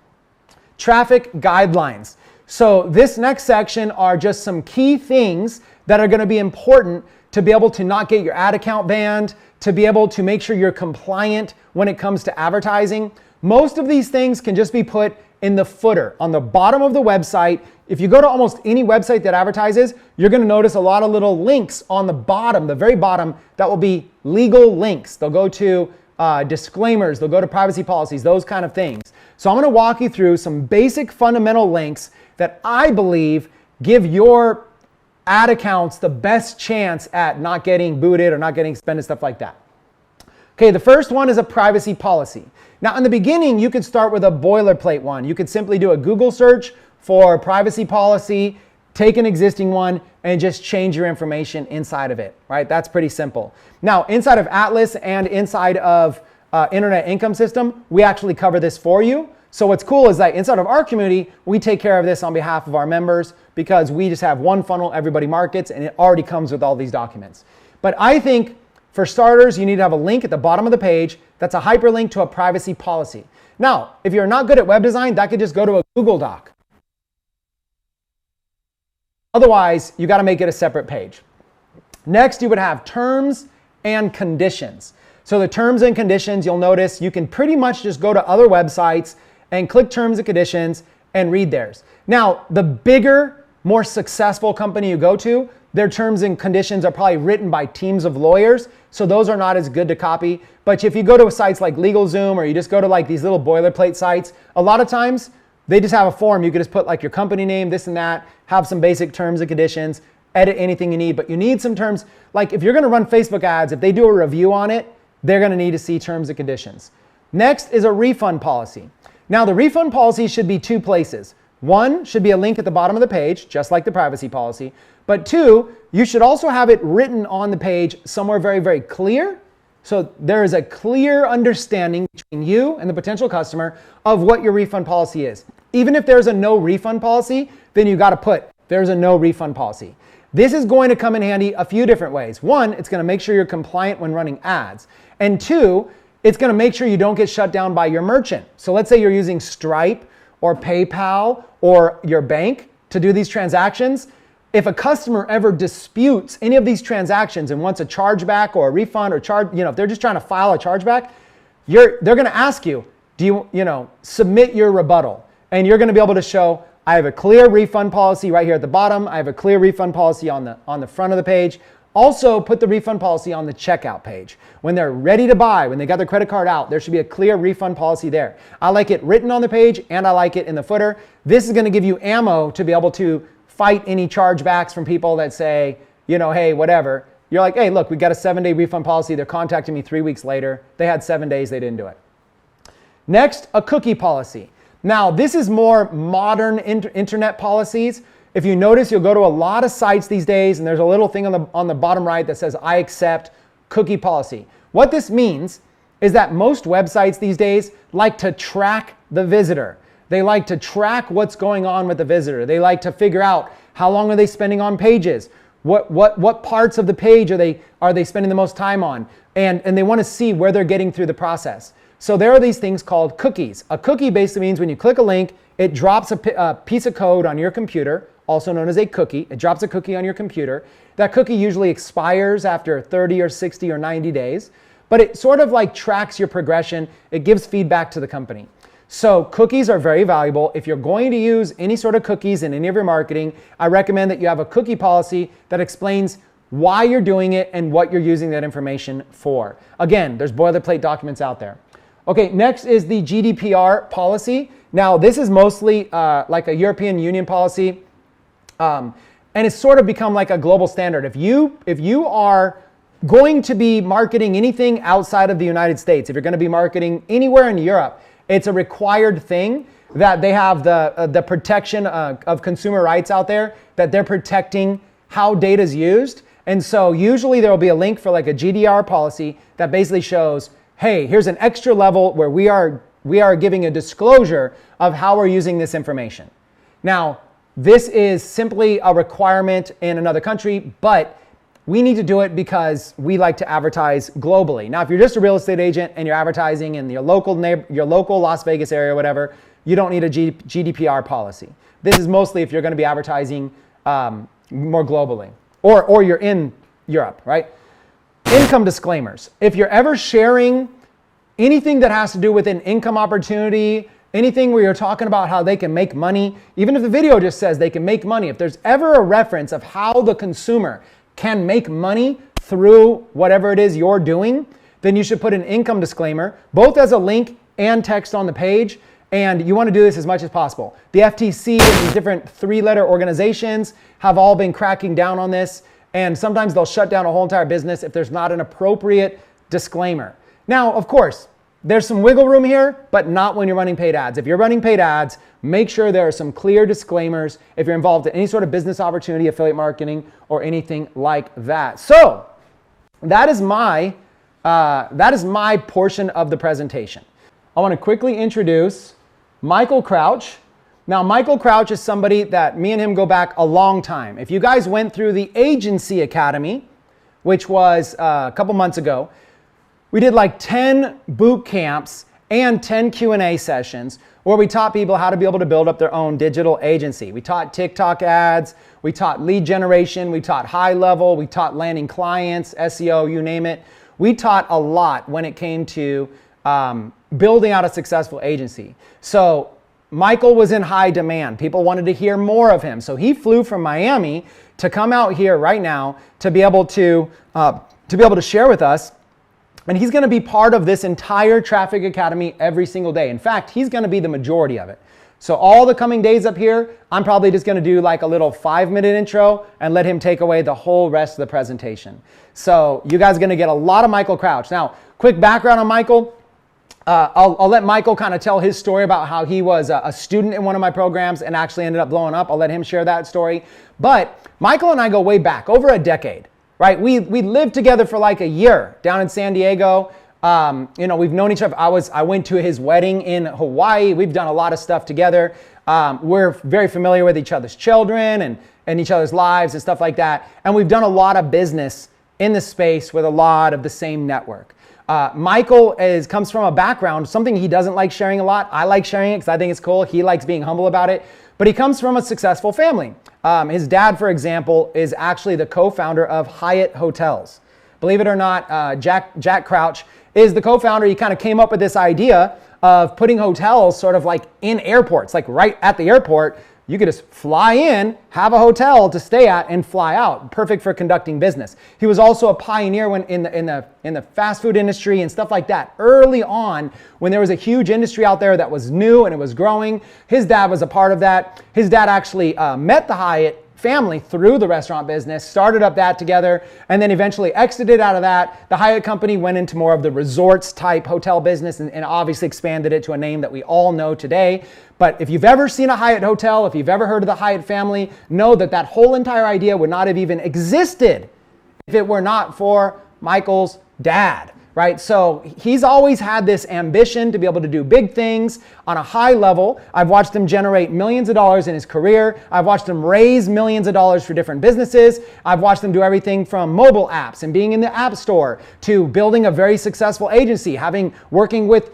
Traffic guidelines. So this next section are just some key things that are going to be important to be able to not get your ad account banned, to be able to make sure you're compliant when it comes to advertising. Most of these things can just be put in the footer on the bottom of the website. If you go to almost any website that advertises, you're going to notice a lot of little links on the bottom, the very bottom, that will be legal links. They'll go to disclaimers, they'll go to privacy policies, those kind of things. So I'm going to walk you through some basic fundamental links that I believe give your ad accounts the best chance at not getting booted or not getting suspended, stuff like that. Okay, the first one is a privacy policy. Now, in the beginning, you could start with a boilerplate one. You could simply do a Google search for privacy policy, take an existing one, and just change your information inside of it, right? That's pretty simple. Now, inside of Atlas and inside of Internet Income System, we actually cover this for you. So what's cool is that inside of our community, we take care of this on behalf of our members because we just have one funnel everybody markets, and it already comes with all these documents. But I think for starters, you need to have a link at the bottom of the page that's a hyperlink to a privacy policy. Now, if you're not good at web design, that could just go to a Google Doc. Otherwise, you got to make it a separate page. Next, you would have terms and conditions. So the terms and conditions, you'll notice you can pretty much just go to other websites and click terms and conditions and read theirs. Now, the bigger, more successful company you go to, their terms and conditions are probably written by teams of lawyers, so those are not as good to copy. But if you go to sites like LegalZoom or you just go to like these little boilerplate sites, a lot of times they just have a form. You can just put like your company name, this and that, have some basic terms and conditions, edit anything you need, but you need some terms. Like if you're going to run Facebook ads, if they do a review on it, they're going to need to see terms and conditions. Next is a refund policy. Now the refund policy should be two places. One should be a link at the bottom of the page, just like the privacy policy. But two, you should also have it written on the page somewhere very, very clear. So there is a clear understanding between you and the potential customer of what your refund policy is. Even if there's a no refund policy, then you got to put there's a no refund policy. This is going to come in handy a few different ways. One, it's going to make sure you're compliant when running ads. And two, it's going to make sure you don't get shut down by your merchant. So let's say you're using Stripe or PayPal or your bank to do these transactions. If a customer ever disputes any of these transactions and wants a chargeback or a refund or if they're just trying to file a chargeback, they're going to ask you, do you submit your rebuttal? And you're going to be able to show, I have a clear refund policy right here at the bottom. I have a clear refund policy on the front of the page. Also, put the refund policy on the checkout page. When they're ready to buy, when they got their credit card out, there should be a clear refund policy there. I like it written on the page and I like it in the footer. This is going to give you ammo to be able to fight any chargebacks from people that say, hey, whatever. You're like, hey, look, we got a 7-day refund policy. They're contacting me 3 weeks later. They had 7 days, they didn't do it. Next, a cookie policy. Now, this is more modern internet policies. If you notice, you'll go to a lot of sites these days, and there's a little thing on the bottom right that says, I accept cookie policy. What this means is that most websites these days like to track the visitor. They like to track what's going on with the visitor. They like to figure out how long are they spending on pages? What parts of the page are they spending the most time on? And they want to see where they're getting through the process. So there are these things called cookies. A cookie basically means when you click a link, it drops a piece of code on your computer, also known as a cookie. It drops a cookie on your computer. That cookie usually expires after 30 or 60 or 90 days, but it sort of like tracks your progression. It gives feedback to the company. So cookies are very valuable. If you're going to use any sort of cookies in any of your marketing, I recommend that you have a cookie policy that explains why you're doing it and what you're using that information for. Again, there's boilerplate documents out there. Okay, next is the GDPR policy. Now, this is mostly like a European Union policy, and it's sort of become like a global standard. If you are going to be marketing anything outside of the United States, if you're going to be marketing anywhere in Europe, it's a required thing that they have the protection of consumer rights out there, that they're protecting how data is used. And so usually there will be a link for like a GDPR policy that basically shows, hey, here's an extra level where we are giving a disclosure of how we're using this information. Now, this is simply a requirement in another country, but we need to do it because we like to advertise globally. Now, if you're just a real estate agent and you're advertising in your local Las Vegas area or whatever, you don't need a GDPR policy. This is mostly if you're going to be advertising more globally, or you're in Europe, right? Income disclaimers. If you're ever sharing anything that has to do with an income opportunity, anything where you're talking about how they can make money, even if the video just says they can make money, if there's ever a reference of how the consumer can make money through whatever it is you're doing, then you should put an income disclaimer, both as a link and text on the page. And you want to do this as much as possible. The FTC and these different 3-letter organizations have all been cracking down on this. And sometimes they'll shut down a whole entire business if there's not an appropriate disclaimer. Now, of course, there's some wiggle room here, but not when you're running paid ads. If you're running paid ads, make sure there are some clear disclaimers if you're involved in any sort of business opportunity, affiliate marketing, or anything like that. So that is my portion of the presentation. I want to quickly introduce Michael Crouch. Now, Michael Crouch is somebody that me and him go back a long time. If you guys went through the Agency Academy, which was a couple months ago, we did like 10 boot camps and 10 Q&A sessions where we taught people how to be able to build up their own digital agency. We taught TikTok ads, we taught lead generation, we taught high level, we taught landing clients, SEO, you name it. We taught a lot when it came to building out a successful agency. So Michael was in high demand. People wanted to hear more of him. So he flew from Miami to come out here right now to be able to share with us. And he's going to be part of this entire Traffic Academy every single day. In fact, he's going to be the majority of it. So all the coming days up here, I'm probably just going to do like a little 5-minute intro and let him take away the whole rest of the presentation. So you guys are going to get a lot of Michael Crouch. Now, quick background on Michael. I'll let Michael kind of tell his story about how he was a student in one of my programs and actually ended up blowing up. I'll let him share that story. But Michael and I go way back, over a decade. Right, we lived together for like a year down in San Diego. We've known each other. I went to his wedding in Hawaii. We've done a lot of stuff together. We're very familiar with each other's children, in each other's lives and stuff like that. And we've done a lot of business in the space with a lot of the same network. Michael comes from a background, something he doesn't like sharing a lot. I like sharing it because I think it's cool. He likes being humble about it. But he comes from a successful family. His dad, for example, is actually the co-founder of Hyatt Hotels. Believe it or not, Jack Crouch is the co-founder. He kind of came up with this idea of putting hotels sort of like in airports, like right at the airport. You could just fly in, have a hotel to stay at, and fly out. Perfect for conducting business. He was also a pioneer when in the fast food industry and stuff like that. Early on, when there was a huge industry out there that was new and it was growing, his dad was a part of that. His dad actually met the Hyatt family through the restaurant business, started up that together, and then eventually exited out of that. The Hyatt company went into more of the resorts type hotel business and obviously expanded it to a name that we all know today. But if you've ever seen a Hyatt hotel, if you've ever heard of the Hyatt family, know that that whole entire idea would not have even existed if it were not for Michael's dad. Right? So he's always had this ambition to be able to do big things on a high level. I've watched him generate millions of dollars in his career. I've watched him raise millions of dollars for different businesses. I've watched him do everything from mobile apps and being in the app store to building a very successful agency, working with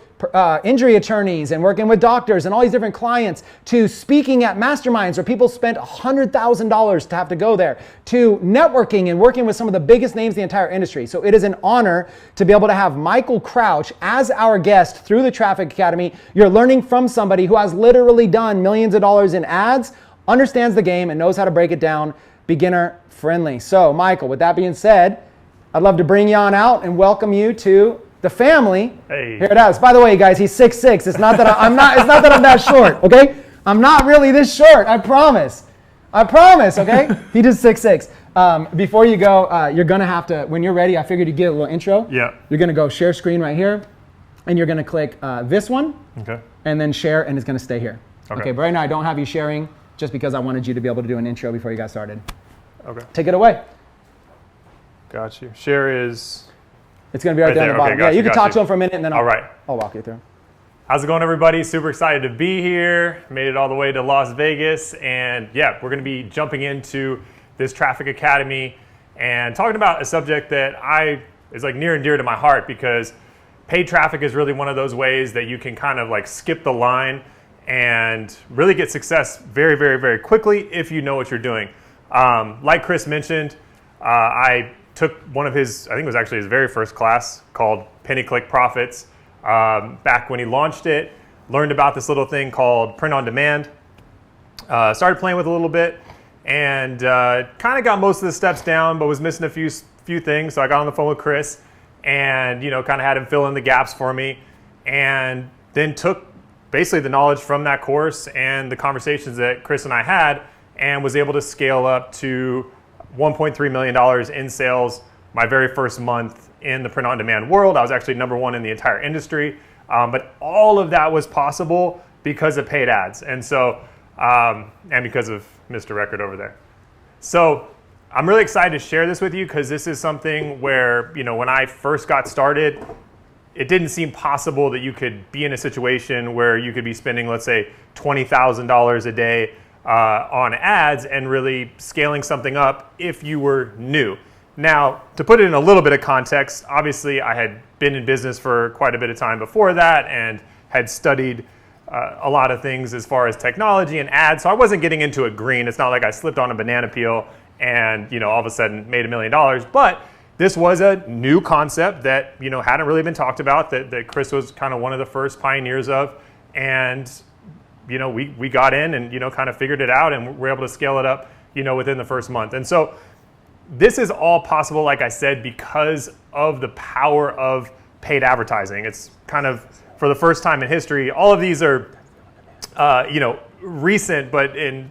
injury attorneys and working with doctors and all these different clients, to speaking at masterminds where people spent $100,000 to have to go there, to networking and working with some of the biggest names in the entire industry. So it is an honor to be able to have Michael Crouch as our guest through the Traffic Academy. You're learning from somebody who has literally done millions of dollars in ads, understands the game, and knows how to break it down, beginner friendly. So Michael, with that being said, I'd love to bring you on out and welcome you to the family. Hey. Here it is. By the way, guys, he's 6'6". It's not that I'm that short, okay? I'm not really this short, I promise. Okay? He just 6'6". Before you go, you're gonna have to, when you're ready, I figured you'd get a little intro. Yeah. You're gonna go share screen right here, and you're gonna click this one, Okay. and then share, and it's gonna stay here. Okay. But right now I don't have you sharing, just because I wanted you to be able to do an intro before you got started. Okay. Take it away. Got you. Share is... It's gonna be right there on the bottom. Okay, You can got talk you. to him for a minute, and then All right. I'll walk you through. How's it going, everybody? Super excited to be here. Made it all the way to Las Vegas. And yeah, we're going to be jumping into this Traffic Academy and talking about a subject that is like near and dear to my heart, because paid traffic is really one of those ways that you can kind of like skip the line and really get success very, very, very quickly if you know what you're doing. Like Chris mentioned, I took one of his, I think it was actually his very first class, called Penny Click Profits. Back when he launched it, learned about this little thing called print on demand, started playing with it a little bit, and kind of got most of the steps down, but was missing a few things. So I got on the phone with Chris and kind of had him fill in the gaps for me, and then took basically the knowledge from that course and the conversations that Chris and I had, and was able to scale up to $1.3 million in sales my very first month in the print on demand world. I was actually #1 in the entire industry, but all of that was possible because of paid ads, and so and because of Mr. Record over there. So I'm really excited to share this with you, because this is something where when I first got started, it didn't seem possible that you could be in a situation where you could be spending, let's say, $20,000 a day on ads and really scaling something up if you were new. Now, to put it in a little bit of context, obviously I had been in business for quite a bit of time before that and had studied a lot of things as far as technology and ads, so I wasn't getting into it green. It's not like I slipped on a banana peel and all of a sudden made $1 million, but this was a new concept that hadn't really been talked about, that Chris was kind of one of the first pioneers of, and we got in and kind of figured it out, and we're able to scale it up within the first month. And so this is all possible, like I said, because of the power of paid advertising. It's kind of, for the first time in history, all of these are recent, but in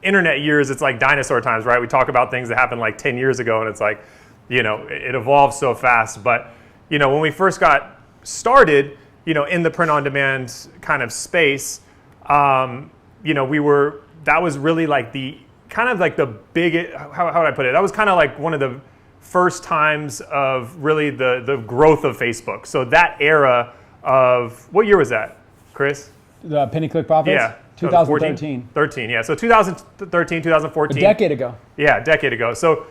internet years it's like dinosaur times, right? We talk about things that happened like 10 years ago, and it's like it evolves so fast. But when we first got started in the print on demand kind of space, that was really like the kind of like the big, how would I put it? That was kind of like one of the first times of really the growth of Facebook. So that era of, what year was that, Chris? The Penny Click Profits? Yeah. 2013. 13, yeah. So 2013, 2014. A decade ago. Yeah, a decade ago. So,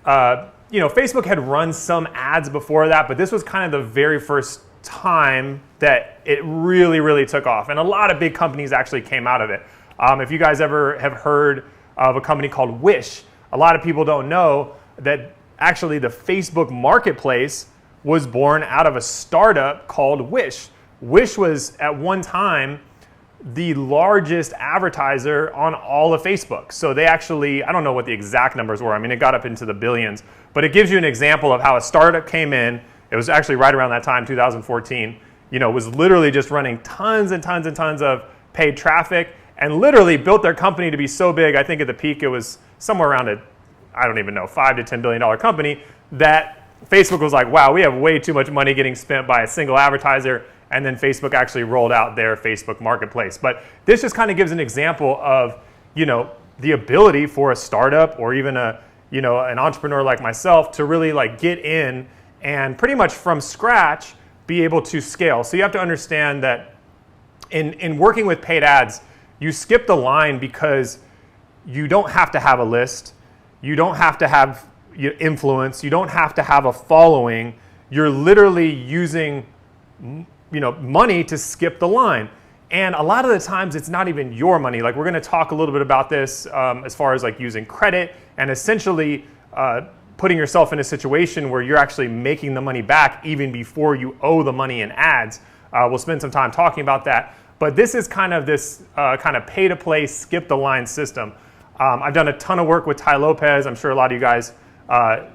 Facebook had run some ads before that, but this was kind of the very first time that it really, really took off. And a lot of big companies actually came out of it. If you guys ever have heard of a company called Wish, a lot of people don't know that actually the Facebook marketplace was born out of a startup called Wish. Wish was at one time the largest advertiser on all of Facebook. So they actually, I don't know what the exact numbers were. I mean, it got up into the billions, but it gives you an example of how a startup came in. It was actually right around that time, 2014, was literally just running tons and tons and tons of paid traffic and literally built their company to be so big. I think at the peak, it was somewhere around I don't even know, $5 to $10 billion company that Facebook was like, wow, we have way too much money getting spent by a single advertiser. And then Facebook actually rolled out their Facebook marketplace. But this just kind of gives an example of, the ability for a startup or even an entrepreneur like myself to really get in and pretty much from scratch be able to scale. So you have to understand that in working with paid ads, you skip the line because you don't have to have a list. You don't have to have influence. You don't have to have a following. You're literally using money to skip the line. And a lot of the times it's not even your money. Like we're going to talk a little bit about this as far as using credit and essentially putting yourself in a situation where you're actually making the money back even before you owe the money in ads. We'll spend some time talking about that. But this is kind of this kind of pay to play, skip the line system. I've done a ton of work with Tai Lopez. I'm sure a lot of you guys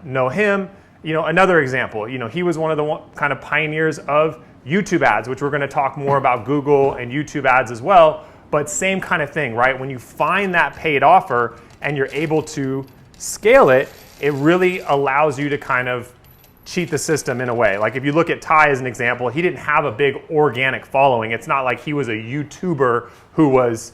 know him. Another example, he was one of the kind of pioneers of YouTube ads, which we're going to talk more about Google and YouTube ads as well. But same kind of thing, right? When you find that paid offer and you're able to scale it, it really allows you to kind of cheat the system in a way. Like if you look at Tai as an example, he didn't have a big organic following. It's not like he was a YouTuber who was,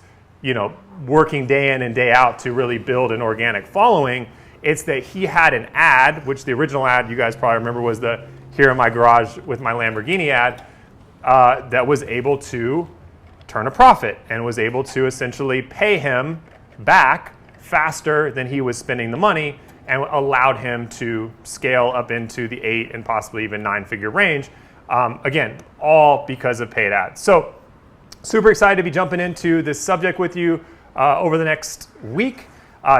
working day in and day out to really build an organic following. It's that he had an ad, which the original ad you guys probably remember was the here in my garage with my Lamborghini ad, that was able to turn a profit and was able to essentially pay him back faster than he was spending the money and allowed him to scale up into the 8 and possibly even 9-figure range. Again, all because of paid ads. So super excited to be jumping into this subject with you over the next week.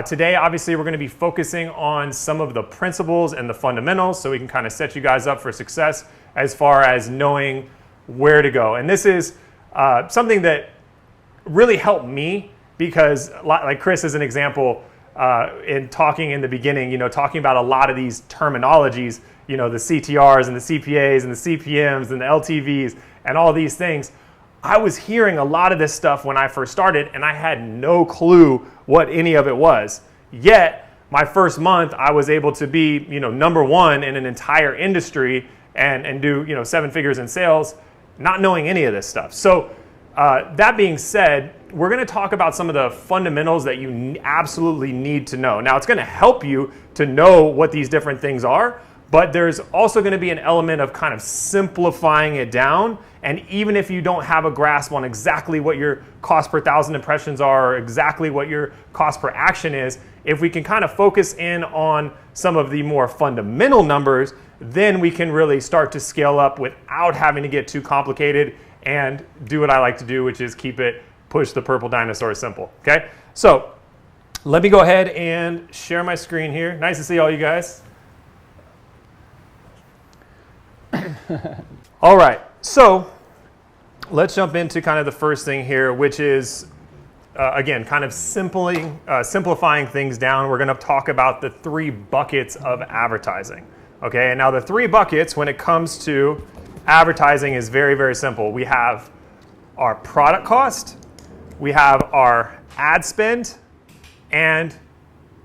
Today, obviously, we're going to be focusing on some of the principles and the fundamentals so we can kind of set you guys up for success as far as knowing where to go. And this is something that really helped me because, like Chris as an example, in talking in the beginning, talking about a lot of these terminologies, the CTRs and the CPAs and the CPMs and the LTVs and all these things. I was hearing a lot of this stuff when I first started, and I had no clue what any of it was. Yet, my first month, I was able to be, number one in an entire industry and do, 7 figures in sales, not knowing any of this stuff. So, that being said, we're going to talk about some of the fundamentals that you absolutely need to know. Now, it's going to help you to know what these different things are, but there's also going to be an element of kind of simplifying it down. And even if you don't have a grasp on exactly what your cost per 1,000 impressions are or exactly what your cost per action is, if we can kind of focus in on some of the more fundamental numbers, then we can really start to scale up without having to get too complicated and do what I like to do, which is push the purple dinosaur simple. Okay? So let me go ahead and share my screen here. Nice to see all you guys. All right, so let's jump into kind of the first thing here, which is, again, kind of simplifying things down. We're going to talk about the 3 buckets of advertising. Okay, and now the 3 buckets when it comes to advertising is very, very simple. We have our product cost, we have our ad spend, and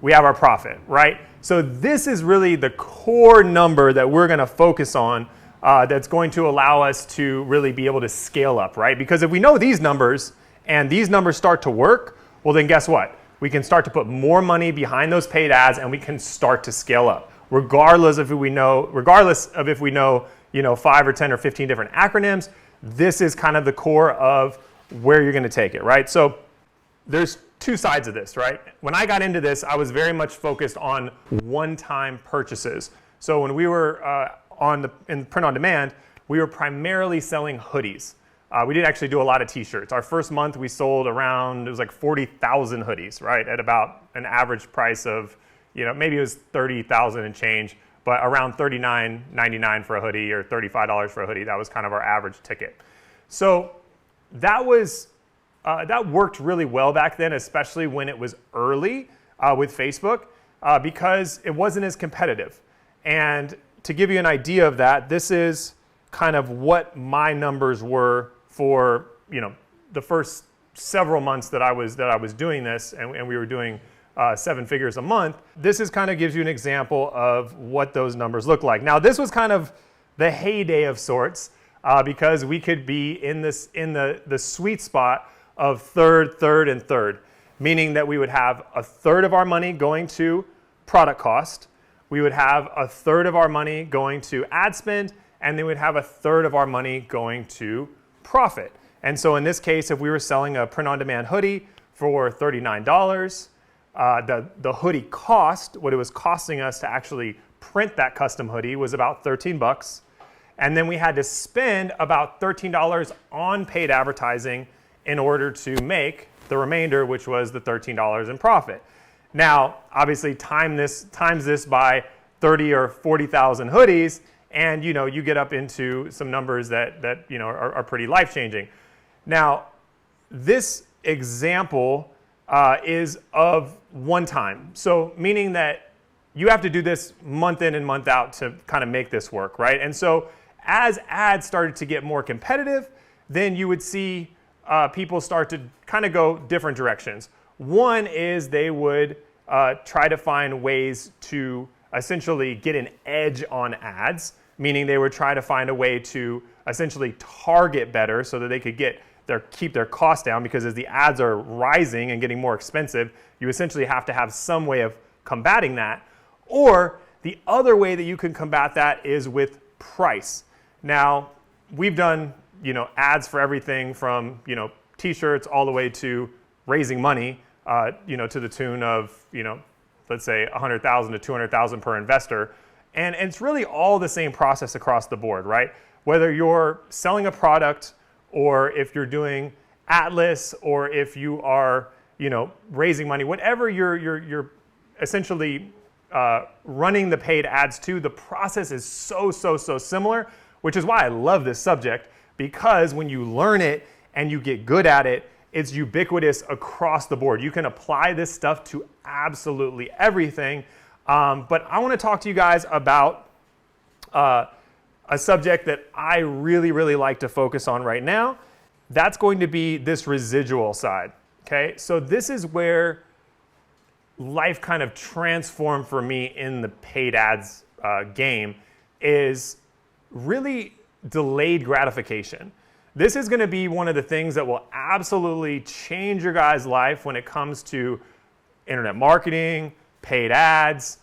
we have our profit, right? So this is really the core number that we're going to focus on that's going to allow us to really be able to scale up, right? Because if we know these numbers and these numbers start to work, well then guess what? We can start to put more money behind those paid ads and we can start to scale up. Regardless of if we know, 5 or 10 or 15 different acronyms, this is kind of the core of where you're going to take it, right? So there's two sides of this, right? When I got into this, I was very much focused on one-time purchases. So when we were in print on demand, we were primarily selling hoodies. We did actually do a lot of t-shirts. Our first month we sold around, it was like 40,000 hoodies, right? At about an average price of, maybe it was 30,000 and change, but around $39.99 for a hoodie or $35 for a hoodie. That was kind of our average ticket. So that worked really well back then, especially when it was early with Facebook, because it wasn't as competitive. And to give you an idea of that, this is kind of what my numbers were for the first several months that I was doing this, and we were doing 7 figures a month. This is kind of gives you an example of what those numbers look like. Now, this was kind of the heyday of sorts, because we could be in the sweet spot of third, and third, meaning that we would have a third of our money going to product cost, we would have a third of our money going to ad spend, and then we'd have a third of our money going to profit. And so in this case, if we were selling a print-on-demand hoodie for $39, the hoodie cost, what it was costing us to actually print that custom hoodie, was about $13. And then we had to spend about $13 on paid advertising in order to make the remainder, which was the $13 in profit. Now, obviously, times this by 30 or 40,000 hoodies, and you get up into some numbers that are pretty life-changing. Now, this example is of one time, so meaning that you have to do this month in and month out to kind of make this work, right? And so as ads started to get more competitive, then you would see people start to kind of go different directions. One is they would try to find ways to essentially get an edge on ads, meaning they would try to find a way to essentially target better so that they could keep their costs down, because as the ads are rising and getting more expensive, you essentially have to have some way of combating that. Or the other way that you can combat that is with price. Now, we've done ads for everything from t-shirts all the way to raising money to the tune of let's say 100,000 to 200,000 per investor, and it's really all the same process across the board, right? Whether you're selling a product, or if you're doing Atlas, or if you are raising money, whatever you're essentially running the paid ads to, the process is so similar, which is why I love this subject, because when you learn it and you get good at it, it's ubiquitous across the board. You can apply this stuff to absolutely everything. But I want to talk to you guys about a subject that I really like to focus on right now. That's going to be this residual side. Okay, so this is where life kind of transformed for me in the paid ads game, is really delayed gratification. This is going to be one of the things that will absolutely change your guys' life when it comes to internet marketing, paid ads,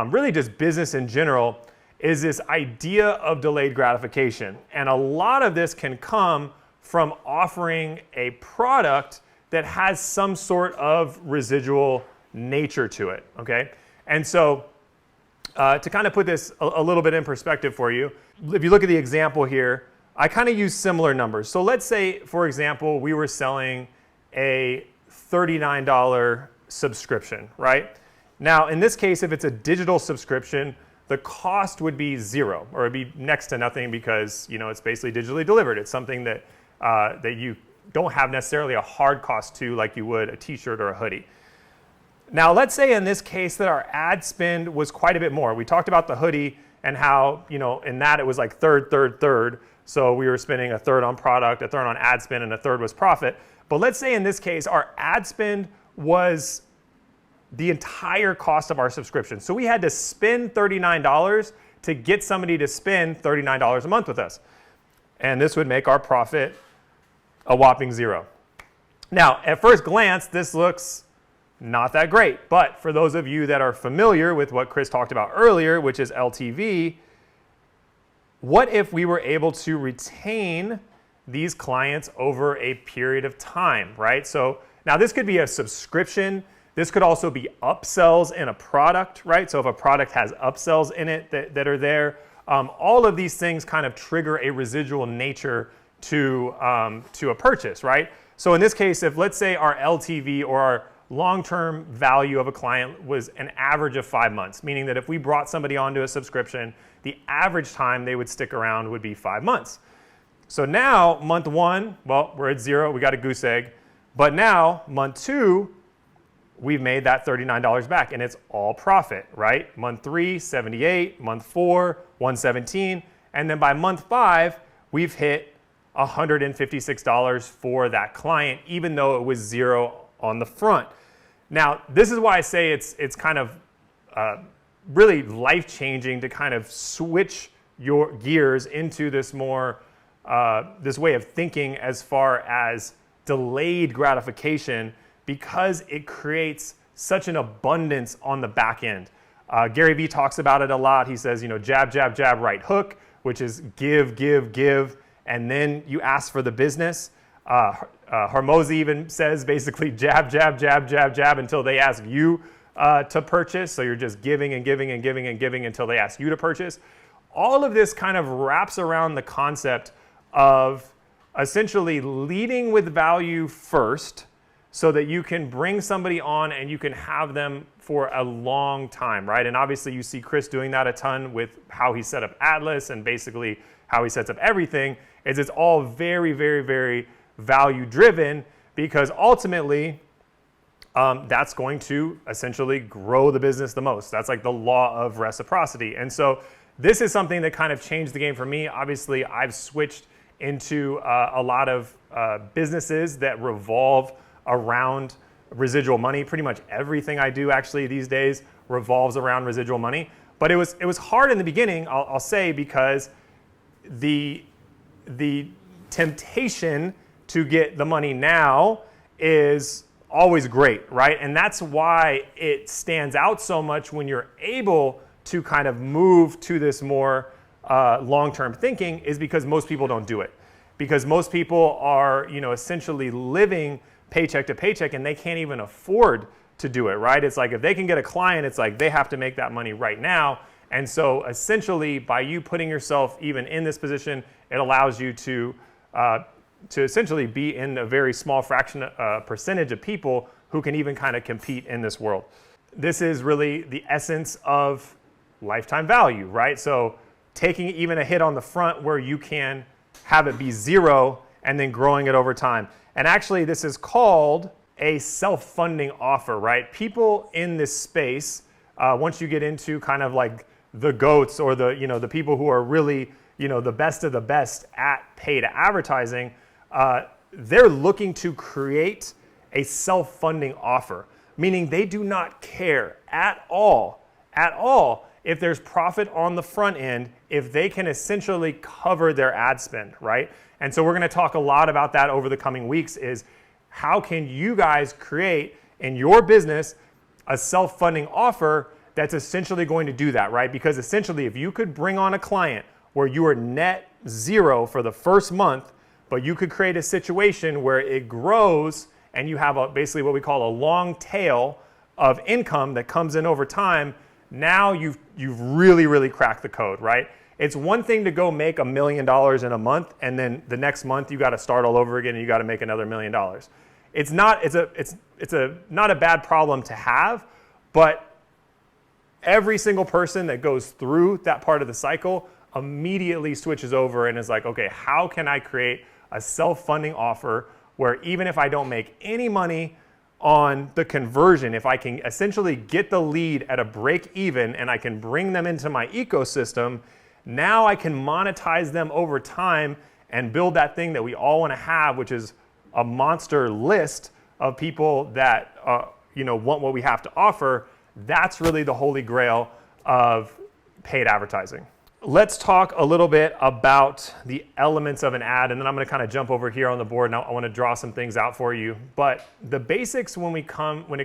really just business in general, is this idea of delayed gratification. And a lot of this can come from offering a product that has some sort of residual nature to it, okay? And so to kind of put this a little bit in perspective for you, if you look at the example here, I kind of use similar numbers. So let's say, for example, we were selling a $39 subscription, right? Now, in this case, if it's a digital subscription, the cost would be zero, or it'd be next to nothing, because it's basically digitally delivered. It's something that that you don't have necessarily a hard cost to, like you would a t-shirt or a hoodie. Now, let's say in this case that our ad spend was quite a bit more. We talked about the hoodie and how in that it was like third. So we were spending a third on product, a third on ad spend, and a third was profit. But let's say in this case, our ad spend was the entire cost of our subscription. So we had to spend $39 to get somebody to spend $39 a month with us. And this would make our profit a whopping zero. Now, at first glance, this looks not that great. But for those of you that are familiar with what Chris talked about earlier, which is LTV, what if we were able to retain these clients over a period of time, right? So now this could be a subscription. This could also be upsells in a product, right? So if a product has upsells in it that are there, all of these things kind of trigger a residual nature to a purchase, right? So in this case, if let's say our LTV or our long-term value of a client was an average of 5 months, meaning that if we brought somebody onto a subscription, the average time they would stick around would be 5 months. So now month 1, well, we're at 0, we got a goose egg. But now month 2, we've made that $39 back and it's all profit, right? Month 3, 78, month 4, 117. And then by month 5, we've hit $156 for that client, even though it was 0 on the front. Now, this is why I say it's kind of really life-changing to kind of switch your gears into this more, this way of thinking as far as delayed gratification, because it creates such an abundance on the back end. Gary Vee talks about it a lot. He says, jab, jab, jab, right hook, which is give, give, give, and then you ask for the business. Hormozi even says basically jab, jab, jab, jab, jab until they ask you to purchase. So you're just giving and giving and giving and giving until they ask you to purchase. All of this kind of wraps around the concept of essentially leading with value first so that you can bring somebody on and you can have them for a long time, right? And obviously you see Chris doing that a ton with how he set up Atlas and basically how he sets up everything. It's all very, very, very value driven, because ultimately that's going to essentially grow the business the most. That's like the law of reciprocity. And so this is something that kind of changed the game for me. Obviously, I've switched into a lot of businesses that revolve around residual money. Pretty much everything I do actually these days revolves around residual money. But it was hard in the beginning, I'll say, because the temptation to get the money now is always great, right? And that's why it stands out so much when you're able to kind of move to this more long-term thinking, is because most people don't do it. Because most people are, essentially living paycheck to paycheck and they can't even afford to do it, right? It's like if they can get a client, it's like they have to make that money right now. And so essentially by you putting yourself even in this position, it allows you to essentially be in a very small percentage of people who can even kind of compete in this world. This is really the essence of lifetime value, right? So taking even a hit on the front where you can have it be 0 and then growing it over time. And actually this is called a self-funding offer, right? People in this space, once you get into kind of like the GOATs or the people who are really, the best of the best at paid advertising, they're looking to create a self-funding offer, meaning they do not care at all if there's profit on the front end, if they can essentially cover their ad spend, right? And so we're going to talk a lot about that over the coming weeks, is how can you guys create in your business a self-funding offer that's essentially going to do that, right? Because essentially if you could bring on a client where you are net 0 for the first month, but you could create a situation where it grows and you have basically what we call a long tail of income that comes in over time, now you've really, really cracked the code, right? It's one thing to go make $1 million in a month, and then the next month you got to start all over again and you got to make another $1 million. It's not a bad problem to have, but every single person that goes through that part of the cycle immediately switches over and is like, okay, how can I create a self-funding offer where even if I don't make any money on the conversion, if I can essentially get the lead at a break even and I can bring them into my ecosystem, now I can monetize them over time and build that thing that we all want to have, which is a monster list of people that want what we have to offer. That's really the holy grail of paid advertising. Let's talk a little bit about the elements of an ad, and then I'm going to kind of jump over here on the board. Now I want to draw some things out for you. But the basics when it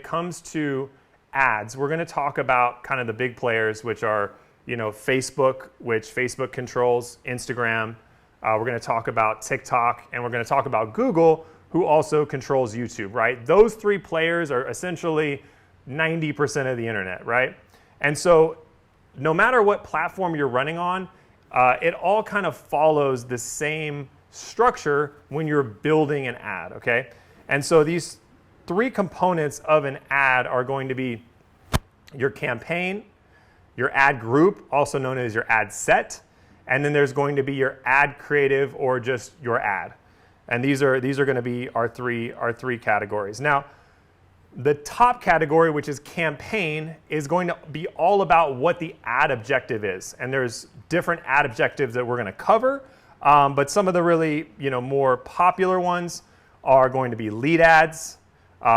comes to ads, we're going to talk about kind of the big players, which are Facebook, which Facebook controls, Instagram, we're going to talk about TikTok, and we're going to talk about Google, who also controls YouTube, right? Those three players are essentially 90% of the internet, right? And so no matter what platform you're running on, it all kind of follows the same structure when you're building an ad, okay? And so these three components of an ad are going to be your campaign, your ad group, also known as your ad set, and then there's going to be your ad creative or just your ad. And these are going to be our three categories. Now, the top category, which is campaign, is going to be all about what the ad objective is. And there's different ad objectives that we're going to cover, but some of the really more popular ones are going to be lead ads,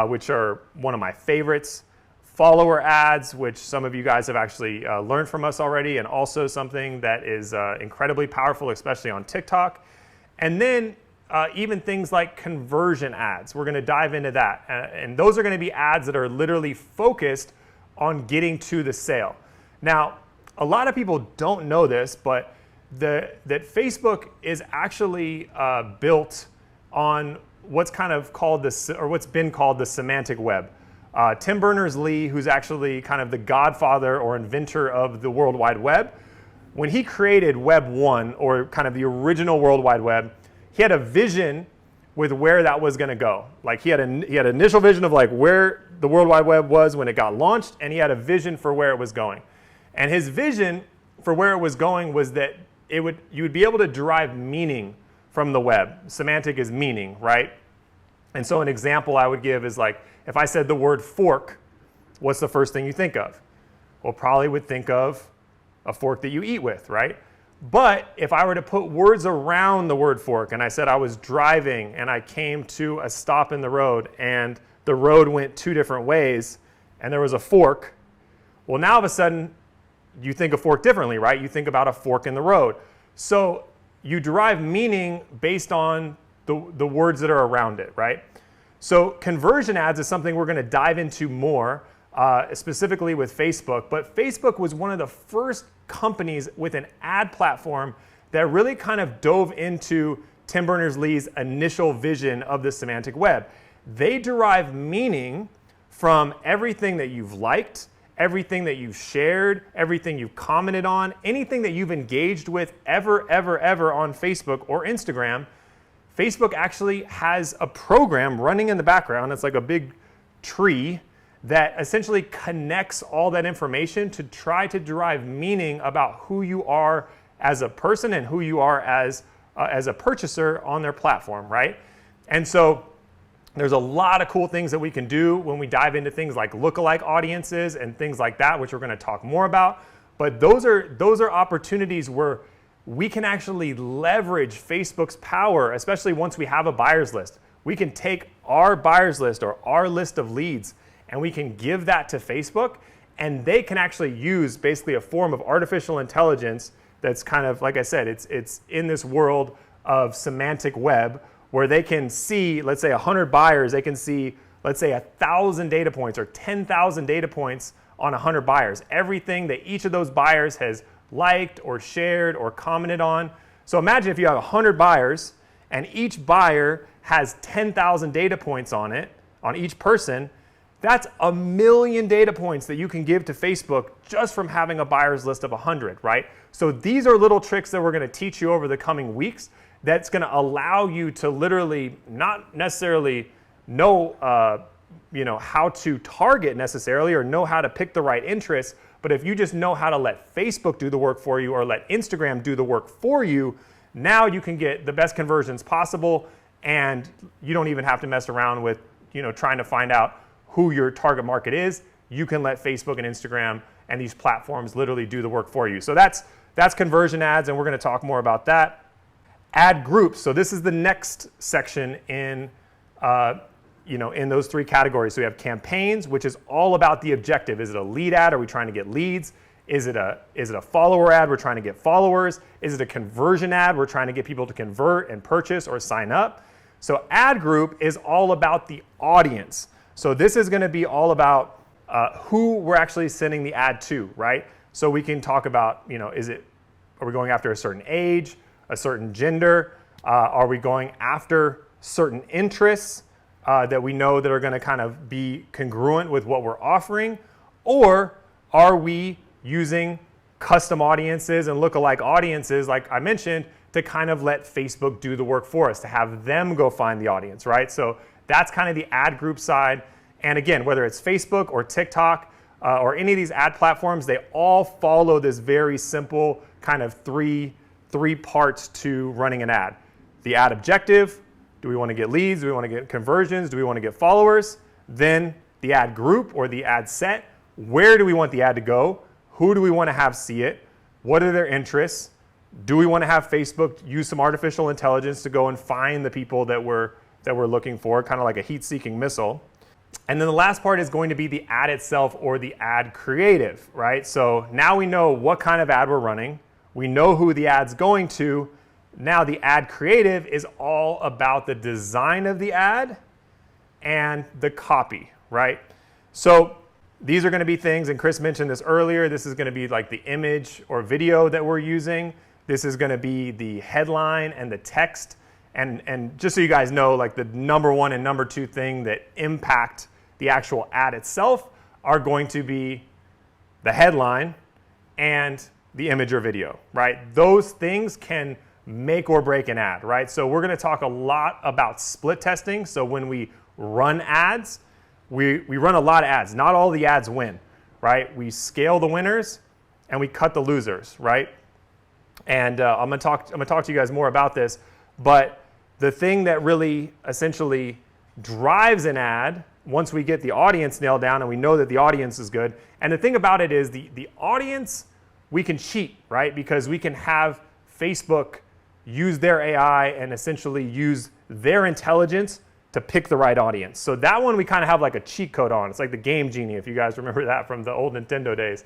which are one of my favorites, follower ads, which some of you guys have actually learned from us already, and also something that is incredibly powerful, especially on TikTok. And then even things like conversion ads. We're going to dive into that. And those are going to be ads that are literally focused on getting to the sale. Now, a lot of people don't know this, but that Facebook is actually built on what's kind of called what's been called the semantic web. Tim Berners-Lee, who's actually kind of the godfather or inventor of the World Wide Web, when he created Web 1, or kind of the original World Wide Web, he had a vision with where that was going to go. Like he had an initial vision of like where the World Wide Web was when it got launched, and he had a vision for where it was going. And his vision for where it was going was that you would be able to derive meaning from the web. Semantic is meaning, right? And so an example I would give is like, if I said the word fork, what's the first thing you think of? Well, probably would think of a fork that you eat with, right? But if I were to put words around the word fork, and I said I was driving and I came to a stop in the road and the road went two different ways and there was a fork, well, now all of a sudden you think of fork differently, right? You think about a fork in the road. So you derive meaning based on the words that are around it, right? So conversion ads is something we're going to dive into more, specifically with Facebook. But Facebook was one of the first companies with an ad platform that really kind of dove into Tim Berners-Lee's initial vision of the semantic web. They derive meaning from everything that you've liked, everything that you've shared, everything you've commented on, anything that you've engaged with ever on Facebook or Instagram. Facebook actually has a program running in the background. It's like a big tree that essentially connects all that information to try to derive meaning about who you are as a person and who you are as a purchaser on their platform, right? And so there's a lot of cool things that we can do when we dive into things like lookalike audiences and things like that, which we're going to talk more about. But those are opportunities where we can actually leverage Facebook's power, especially once we have a buyers list. We can take our buyers list or our list of leads and we can give that to Facebook, and they can actually use basically a form of artificial intelligence that's kind of, like I said, it's in this world of semantic web where they can see, let's say 100 buyers, they can see, let's say 1,000 data points or 10,000 data points on 100 buyers. Everything that each of those buyers has liked or shared or commented on. So imagine if you have 100 buyers and each buyer has 10,000 data points on it, on each person. That's 1 million data points that you can give to Facebook just from having a buyer's list of 100, right? So these are little tricks that we're going to teach you over the coming weeks that's going to allow you to literally not necessarily know how to target necessarily or know how to pick the right interests, but if you just know how to let Facebook do the work for you or let Instagram do the work for you, now you can get the best conversions possible, and you don't even have to mess around with trying to find out who your target market is. You can let Facebook and Instagram and these platforms literally do the work for you. So that's conversion ads, and we're going to talk more about that. Ad groups. So this is the next section in those three categories. So we have campaigns, which is all about the objective. Is it a lead ad? Are we trying to get leads? Is it a follower ad? We're trying to get followers. Is it a conversion ad? We're trying to get people to convert and purchase or sign up. So ad group is all about the audience. So this is going to be all about who we're actually sending the ad to, right? So we can talk about, are we going after a certain age? a certain gender? Are we going after certain interests that we know that are going to kind of be congruent with what we're offering? Or are we using custom audiences and lookalike audiences, like I mentioned, to kind of let Facebook do the work for us, to have them go find the audience, right? So that's kind of the ad group side. And again, whether it's Facebook or TikTok or any of these ad platforms, they all follow this very simple kind of three parts to running an ad. The ad objective: do we want to get leads? Do we want to get conversions? Do we want to get followers? Then the ad group or the ad set: where do we want the ad to go? Who do we want to have see it? What are their interests? Do we want to have Facebook use some artificial intelligence to go and find the people that we're looking for, kind of like a heat-seeking missile? And then the last part is going to be the ad itself, or the ad creative, right? So now we know what kind of ad we're running. We know who the ad's going to. Now the ad creative is all about the design of the ad and the copy, right? So these are going to be things, and Chris mentioned this earlier, this is going to be like the image or video that we're using. This is going to be the headline and the text. And just so you guys know, like the number one and number two thing that impact the actual ad itself are going to be the headline and the image or video, right? Those things can make or break an ad, right? So we're going to talk a lot about split testing. So when we run ads, we run a lot of ads. Not all the ads win, right? We scale the winners and we cut the losers, right? And I'm gonna talk to you guys more about this. But the thing that really essentially drives an ad, once we get the audience nailed down and we know that the audience is good, and the thing about it is the audience, we can cheat, right? Because we can have Facebook use their AI and essentially use their intelligence to pick the right audience. So that one we kind of have like a cheat code on. It's like the Game Genie, if you guys remember that from the old Nintendo days.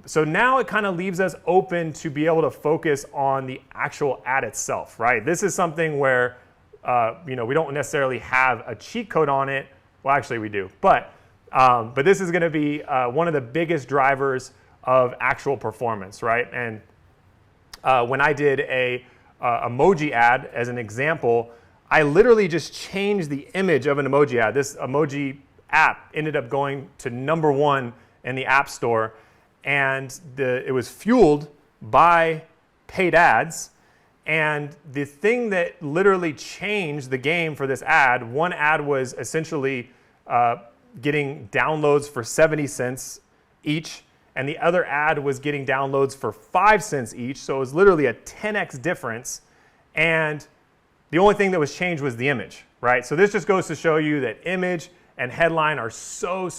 So now it kind of leaves us open to be able to focus on the actual ad itself, right? This is something where we don't necessarily have a cheat code on it. Well, actually we do, but this is going to be one of the biggest drivers of actual performance, right? And when I did a emoji ad as an example, I literally just changed the image of an emoji ad. This emoji app ended up going to #1 in the App Store, and it was fueled by paid ads. And the thing that literally changed the game for this ad, one ad was essentially getting downloads for 70 cents each, and the other ad was getting downloads for 5 cents each. So it was literally a 10x difference. And the only thing that was changed was the image, right? So this just goes to show you that image and headline are so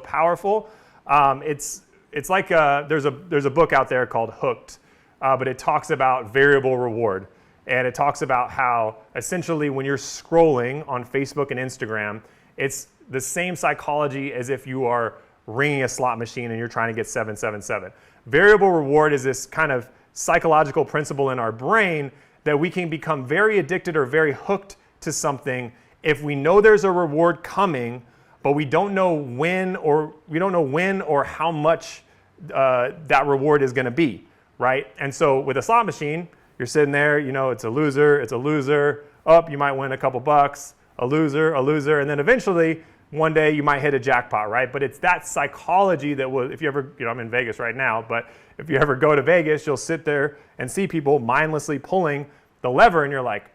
powerful. It's like there's a book out there called Hooked, but it talks about variable reward. And it talks about how essentially when you're scrolling on Facebook and Instagram, it's the same psychology as if you are ringing a slot machine and you're trying to get 777. Variable reward is this kind of psychological principle in our brain that we can become very addicted or very hooked to something if we know there's a reward coming, but we don't know when or how much that reward is going to be, right? And so with a slot machine, you're sitting there, it's a loser. Up, you might win a couple bucks. A loser, and then eventually one day you might hit a jackpot, right? But it's that psychology that will, if you ever, I'm in Vegas right now, but if you ever go to Vegas, you'll sit there and see people mindlessly pulling the lever, and you're like,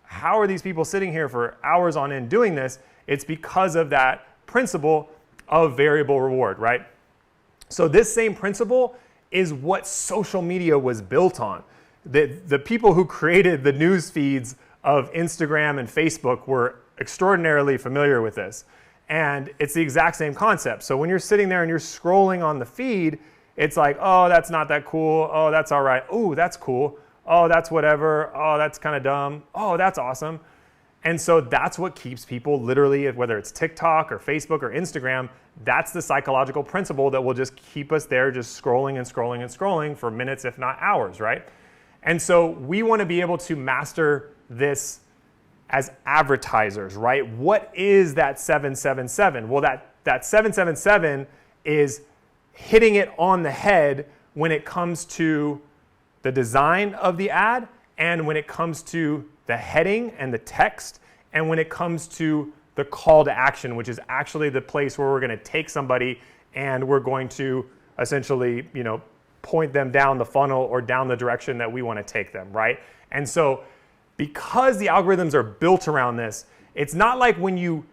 how are these people sitting here for hours on end doing this? It's because of that principle of variable reward, right? So this same principle is what social media was built on. The people who created the news feeds of Instagram and Facebook were extraordinarily familiar with this. And it's the exact same concept. So when you're sitting there and you're scrolling on the feed, it's like, oh, that's not that cool. Oh, that's all right. Oh, that's cool. Oh, that's whatever. Oh, that's kind of dumb. Oh, that's awesome. And so that's what keeps people literally, whether it's TikTok or Facebook or Instagram, that's the psychological principle that will just keep us there just scrolling and scrolling and scrolling for minutes, if not hours, right? And so we want to be able to master this as advertisers, right? What is that 777? Well, that 777 is hitting it on the head when it comes to the design of the ad, and when it comes to the heading and the text, and when it comes to the call to action, which is actually the place where we're going to take somebody and we're going to essentially, point them down the funnel or down the direction that we want to take them, right? And so because the algorithms are built around this, it's not like when you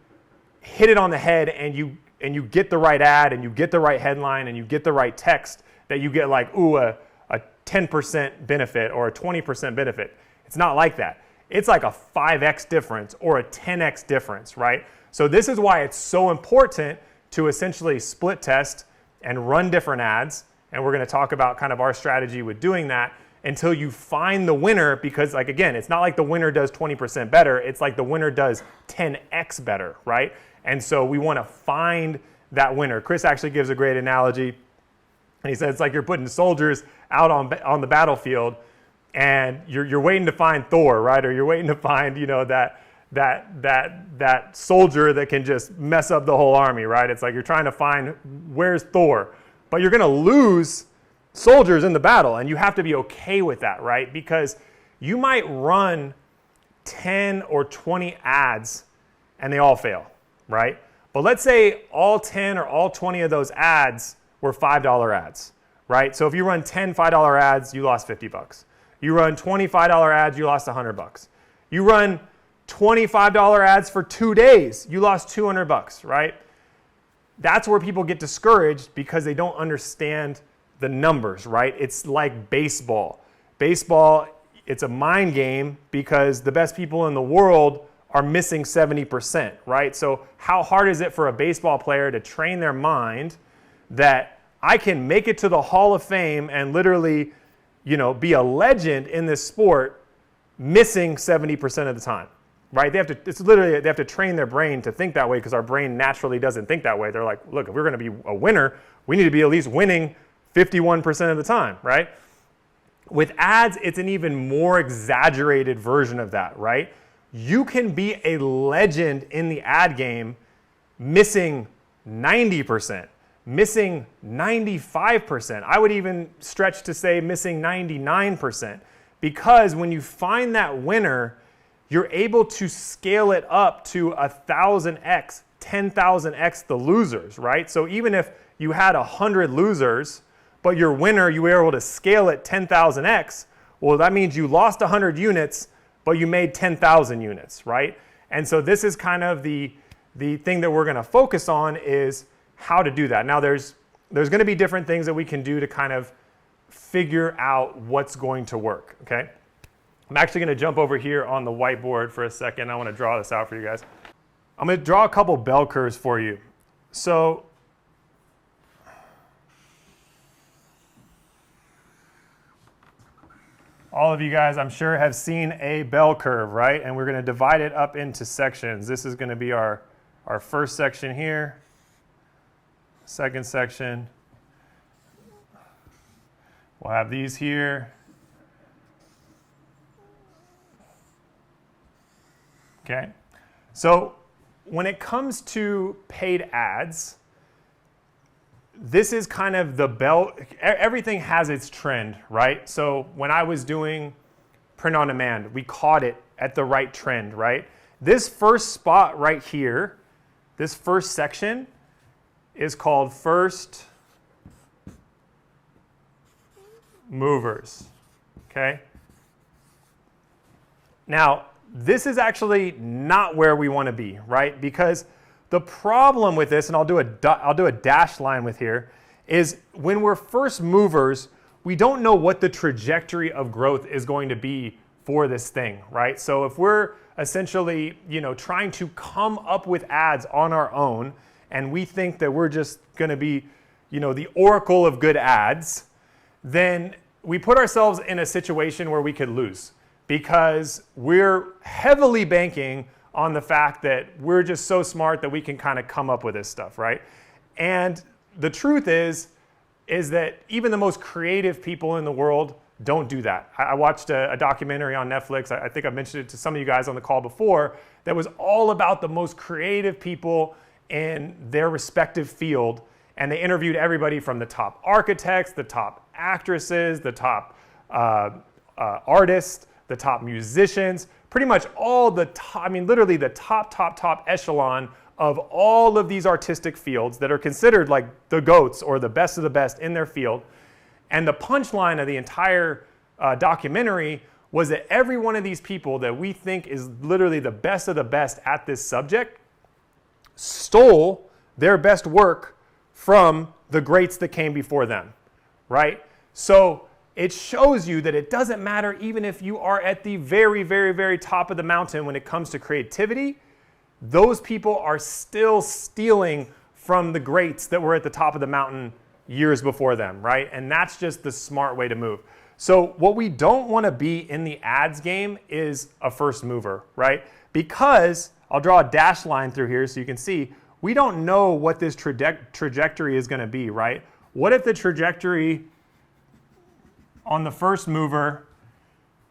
hit it on the head and you get the right ad and you get the right headline and you get the right text that you get like, ooh, a 10% benefit or a 20% benefit. It's not like that. It's like a 5x difference or a 10x difference, right? So this is why it's so important to essentially split test and run different ads. And we're going to talk about kind of our strategy with doing that until you find the winner, because like, again, it's not like the winner does 20% better. It's like the winner does 10x better, right? And so we want to find that winner. Chris actually gives a great analogy. And he said it's like you're putting soldiers out on the battlefield and you're waiting to find Thor, right? Or you're waiting to find, that soldier that can just mess up the whole army, right? It's like you're trying to find where's Thor, but you're going to lose soldiers in the battle, and you have to be okay with that, right? Because you might run 10 or 20 ads and they all fail, right? But let's say all 10 or all 20 of those ads were $5 ads, right? So if you run 10 $5 ads, you lost $50. You run 20 $5 ads, you lost $100. You run 25 ads for 2 days, you lost $200, right? That's where people get discouraged because they don't understand the numbers, right? It's like baseball. Baseball, it's a mind game because the best people in the world are missing 70%, right? So how hard is it for a baseball player to train their mind that I can make it to the Hall of Fame and literally, be a legend in this sport missing 70% of the time, right? They have to train their brain to think that way because our brain naturally doesn't think that way. They're like, look, if we're going to be a winner, we need to be at least winning 51% of the time, right? With ads, it's an even more exaggerated version of that, right? You can be a legend in the ad game missing 90%, missing 95%. I would even stretch to say missing 99%, because when you find that winner, you're able to scale it up to 1,000x, 10,000x the losers, right? So even if you had 100 losers, but your winner, you were able to scale it 10,000x, well, that means you lost 100 units, but you made 10,000 units, right? And so this is kind of the thing that we're going to focus on is how to do that. Now, there's going to be different things that we can do to kind of figure out what's going to work, okay? I'm actually going to jump over here on the whiteboard for a second. I want to draw this out for you guys. I'm going to draw a couple bell curves for you. So all of you guys, I'm sure, have seen a bell curve, right? And we're going to divide it up into sections. This is going to be our first section here, second section. We'll have these here. Okay. So when it comes to paid ads, this is kind of the bell. Everything has its trend, right? So when I was doing print on demand, we caught it at the right trend, right? This first spot right here, this first section is called first movers, okay? Now, this is actually not where we want to be, right? Because the problem with this, and I'll do a dash line with here, is when we're first movers, we don't know what the trajectory of growth is going to be for this thing, right? So if we're essentially, trying to come up with ads on our own, and we think that we're just going to be, the oracle of good ads, then we put ourselves in a situation where we could lose because we're heavily banking on the fact that we're just so smart that we can kind of come up with this stuff, right? And the truth is that even the most creative people in the world don't do that. I watched a documentary on Netflix, I think I mentioned it to some of you guys on the call before, that was all about the most creative people in their respective field. And they interviewed everybody from the top architects, the top actresses, the top artists, the top musicians, pretty much all the top, I mean, literally the top echelon of all of these artistic fields that are considered like the GOATs or the best of the best in their field. And the punchline of the entire documentary was that every one of these people that we think is literally the best of the best at this subject stole their best work from the greats that came before them, right? So it shows you that it doesn't matter even if you are at the very, very, very top of the mountain when it comes to creativity. Those people are still stealing from the greats that were at the top of the mountain years before them, right? And that's just the smart way to move. So what we don't want to be in the ads game is a first mover, right? Because I'll draw a dashed line through here so you can see, we don't know what this trajectory is going to be, right? What if the trajectory on the first mover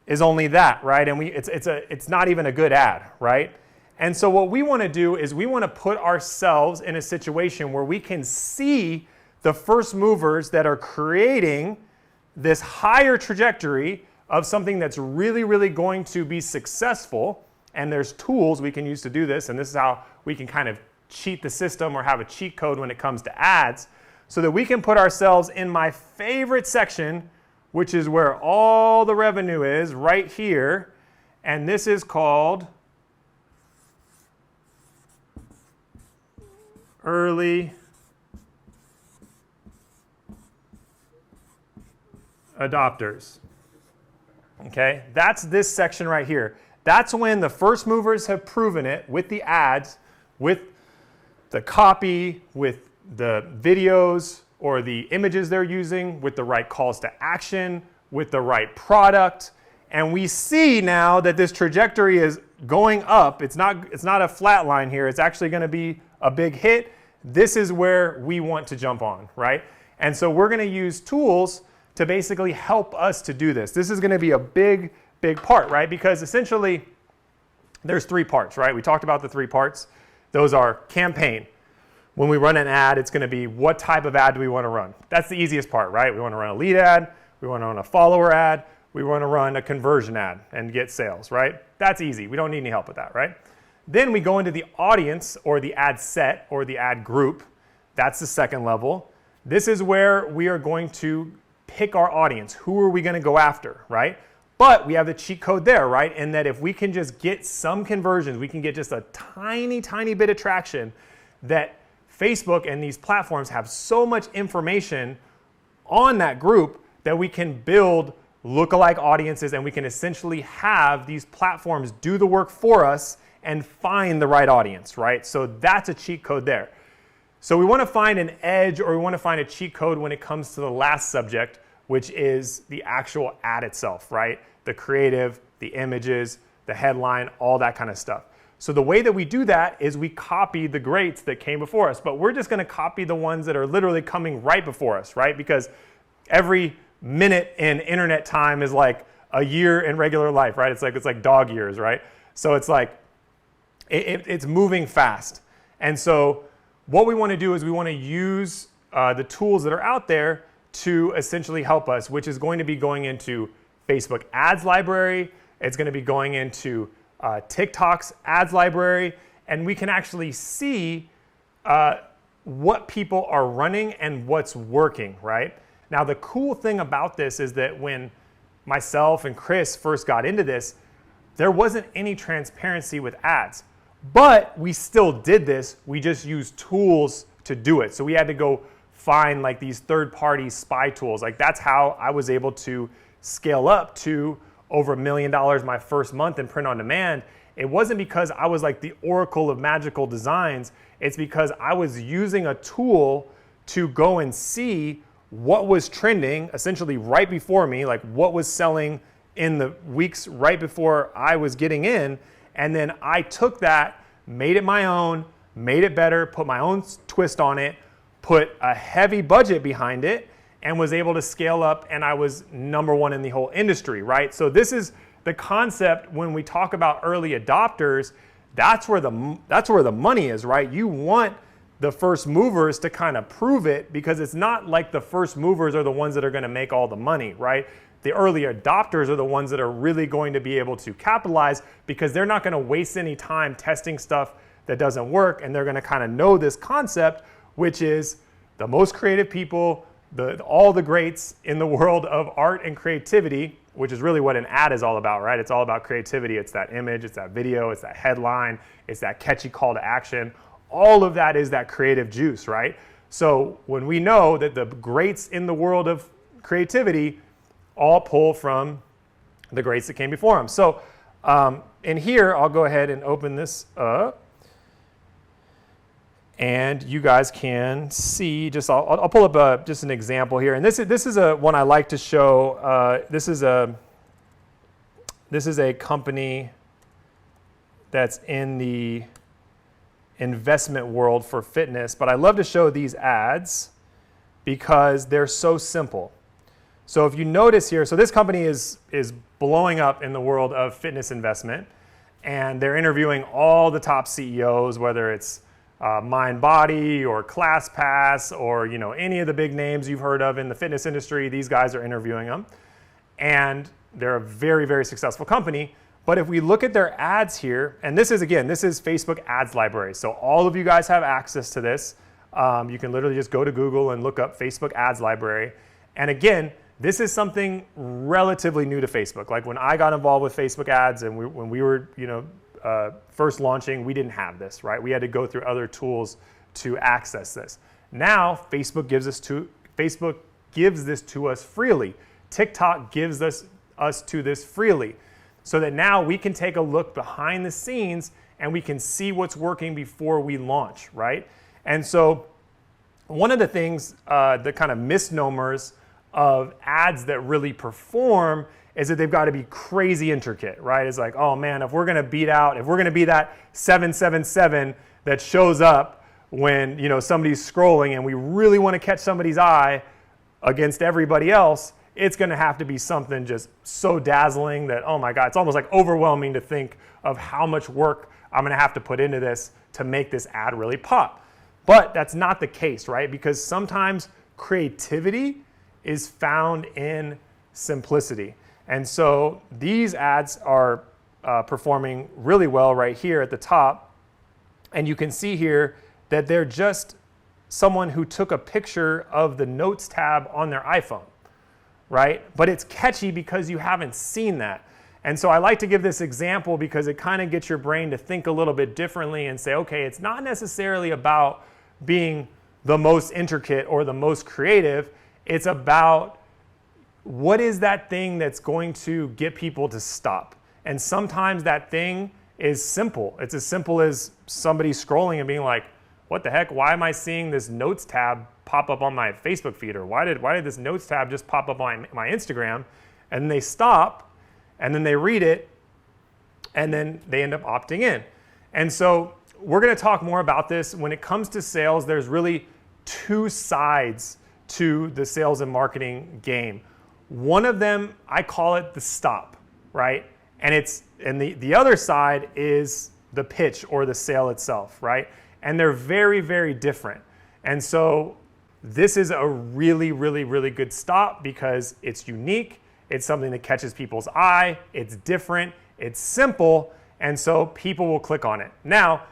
is only that, right? And it's not even a good ad, right? And so what we want to do is we want to put ourselves in a situation where we can see the first movers that are creating this higher trajectory of something that's really, really going to be successful. And there's tools we can use to do this. And this is how we can kind of cheat the system or have a cheat code when it comes to ads, so that we can put ourselves in my favorite section, which is where all the revenue is, right here. And this is called early adopters. Okay, that's this section right here. That's when the first movers have proven it with the ads, with the copy, with the videos or the images they're using, with the right calls to action, with the right product. And we see now that this trajectory is going up. It's not a flat line here. It's actually going to be a big hit. This is where we want to jump on, right? And so we're going to use tools to basically help us to do this. This is going to be a big, big part, right? Because essentially there's three parts, right? We talked about the three parts. Those are campaign. When we run an ad, it's going to be what type of ad do we want to run? That's the easiest part, right? We want to run a lead ad. We want to run a follower ad. We want to run a conversion ad and get sales, right? That's easy. We don't need any help with that, right? Then we go into the audience or the ad set or the ad group. That's the second level. This is where we are going to pick our audience. Who are we going to go after, right? But we have the cheat code there, right? And that if we can just get some conversions, we can get just a tiny, tiny bit of traction, that Facebook and these platforms have so much information on that group that we can build lookalike audiences, and we can essentially have these platforms do the work for us and find the right audience, right? So that's a cheat code there. So we want to find an edge, or we want to find a cheat code when it comes to the last subject, which is the actual ad itself, right? The creative, the images, the headline, all that kind of stuff. So the way that we do that is we copy the greats that came before us, but we're just going to copy the ones that are literally coming right before us, right? Because every minute in internet time is like a year in regular life, right? It's like dog years, right? So it's like it's moving fast. And so what we want to do is we want to use the tools that are out there to essentially help us, which is going to be going into Facebook ads library. It's going to be going into TikTok's ads library, and we can actually see what people are running and what's working, right? Now, the cool thing about this is that when myself and Chris first got into this, there wasn't any transparency with ads, but we still did this. We just used tools to do it. So we had to go find like these third-party spy tools. Like that's how I was able to scale up to over $1 million my first month in print on demand. It wasn't because I was like the oracle of magical designs. It's because I was using a tool to go and see what was trending essentially right before me, like what was selling in the weeks right before I was getting in. And then I took that, made it my own, made it better, put my own twist on it, put a heavy budget behind it, and was able to scale up, and I was number one in the whole industry, right? So this is the concept when we talk about early adopters. That's where the money is, right? You want the first movers to kind of prove it, because it's not like the first movers are the ones that are going to make all the money, right? the early adopters are the ones that are really going to be able to capitalize, because they're not going to waste any time testing stuff that doesn't work, and they're going to kind of know this concept, which is the most creative people, all the greats in the world of art and creativity, which is really what an ad is all about, right? It's all about creativity. It's that image, it's that video, it's that headline, it's that catchy call to action. All of that is that creative juice, right? So when we know that the greats in the world of creativity all pull from the greats that came before them. So in here, I'll go ahead and open this up. And you guys can see, I'll pull up just an example here. And this is one I like to show. This is a company that's in the investment world for fitness. But I love to show these ads because they're so simple. So if you notice here, so this company is blowing up in the world of fitness investment. And they're interviewing all the top CEOs, whether it's MindBody or ClassPass or any of the big names you've heard of in the fitness industry. These guys are interviewing them, and they're a very, very successful company. But if we look at their ads here, and this is Facebook Ads Library. So all of you guys have access to this. You can literally just go to Google and look up Facebook Ads Library. And again, this is something relatively new to Facebook. Like when I got involved with Facebook ads and when we were first launching, we didn't have this, right? We had to go through other tools to access this. Now, Facebook gives this to us freely. TikTok gives us to this freely, so that now we can take a look behind the scenes and we can see what's working before we launch, right? And so one of the things, the kind of misnomers of ads that really perform is that they've got to be crazy intricate, right? It's like, oh man, if we're going to be that 777 that shows up when somebody's scrolling and we really want to catch somebody's eye against everybody else, it's going to have to be something just so dazzling that, oh my God, it's almost like overwhelming to think of how much work I'm going to have to put into this to make this ad really pop. But that's not the case, right? Because sometimes creativity is found in simplicity. And so these ads are performing really well right here at the top. And you can see here that they're just someone who took a picture of the Notes tab on their iPhone, right? But it's catchy because you haven't seen that. And so I like to give this example because it kind of gets your brain to think a little bit differently and say, okay, it's not necessarily about being the most intricate or the most creative. It's about what is that thing that's going to get people to stop? And sometimes that thing is simple. It's as simple as somebody scrolling and being like, what the heck? Why am I seeing this Notes tab pop up on my Facebook feed? Or why did this Notes tab just pop up on my Instagram? And then they stop, and then they read it, and then they end up opting in. And so we're going to talk more about this. When it comes to sales, there's really two sides to the sales and marketing game. One of them, I call it the stop, right? And the other side is the pitch or the sale itself, right? And they're very, very different. And so this is a really, really, really good stop because it's unique. It's something that catches people's eye. It's different. It's simple. And so people will click on it. Now,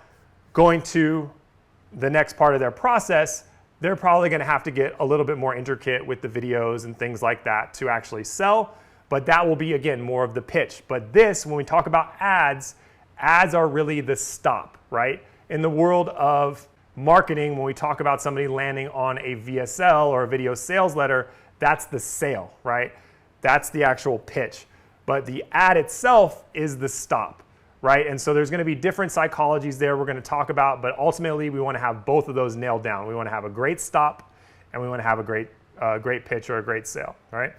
going to the next part of their process, they're probably going to have to get a little bit more intricate with the videos and things like that to actually sell. But that will be, again, more of the pitch. But this, when we talk about ads are really the stop, right? In the world of marketing, when we talk about somebody landing on a VSL or a video sales letter, that's the sale, right? That's the actual pitch. But the ad itself is the stop, right? And so there's going to be different psychologies there we're going to talk about, but ultimately we want to have both of those nailed down. We want to have a great stop and we want to have a great pitch or a great sale, all right?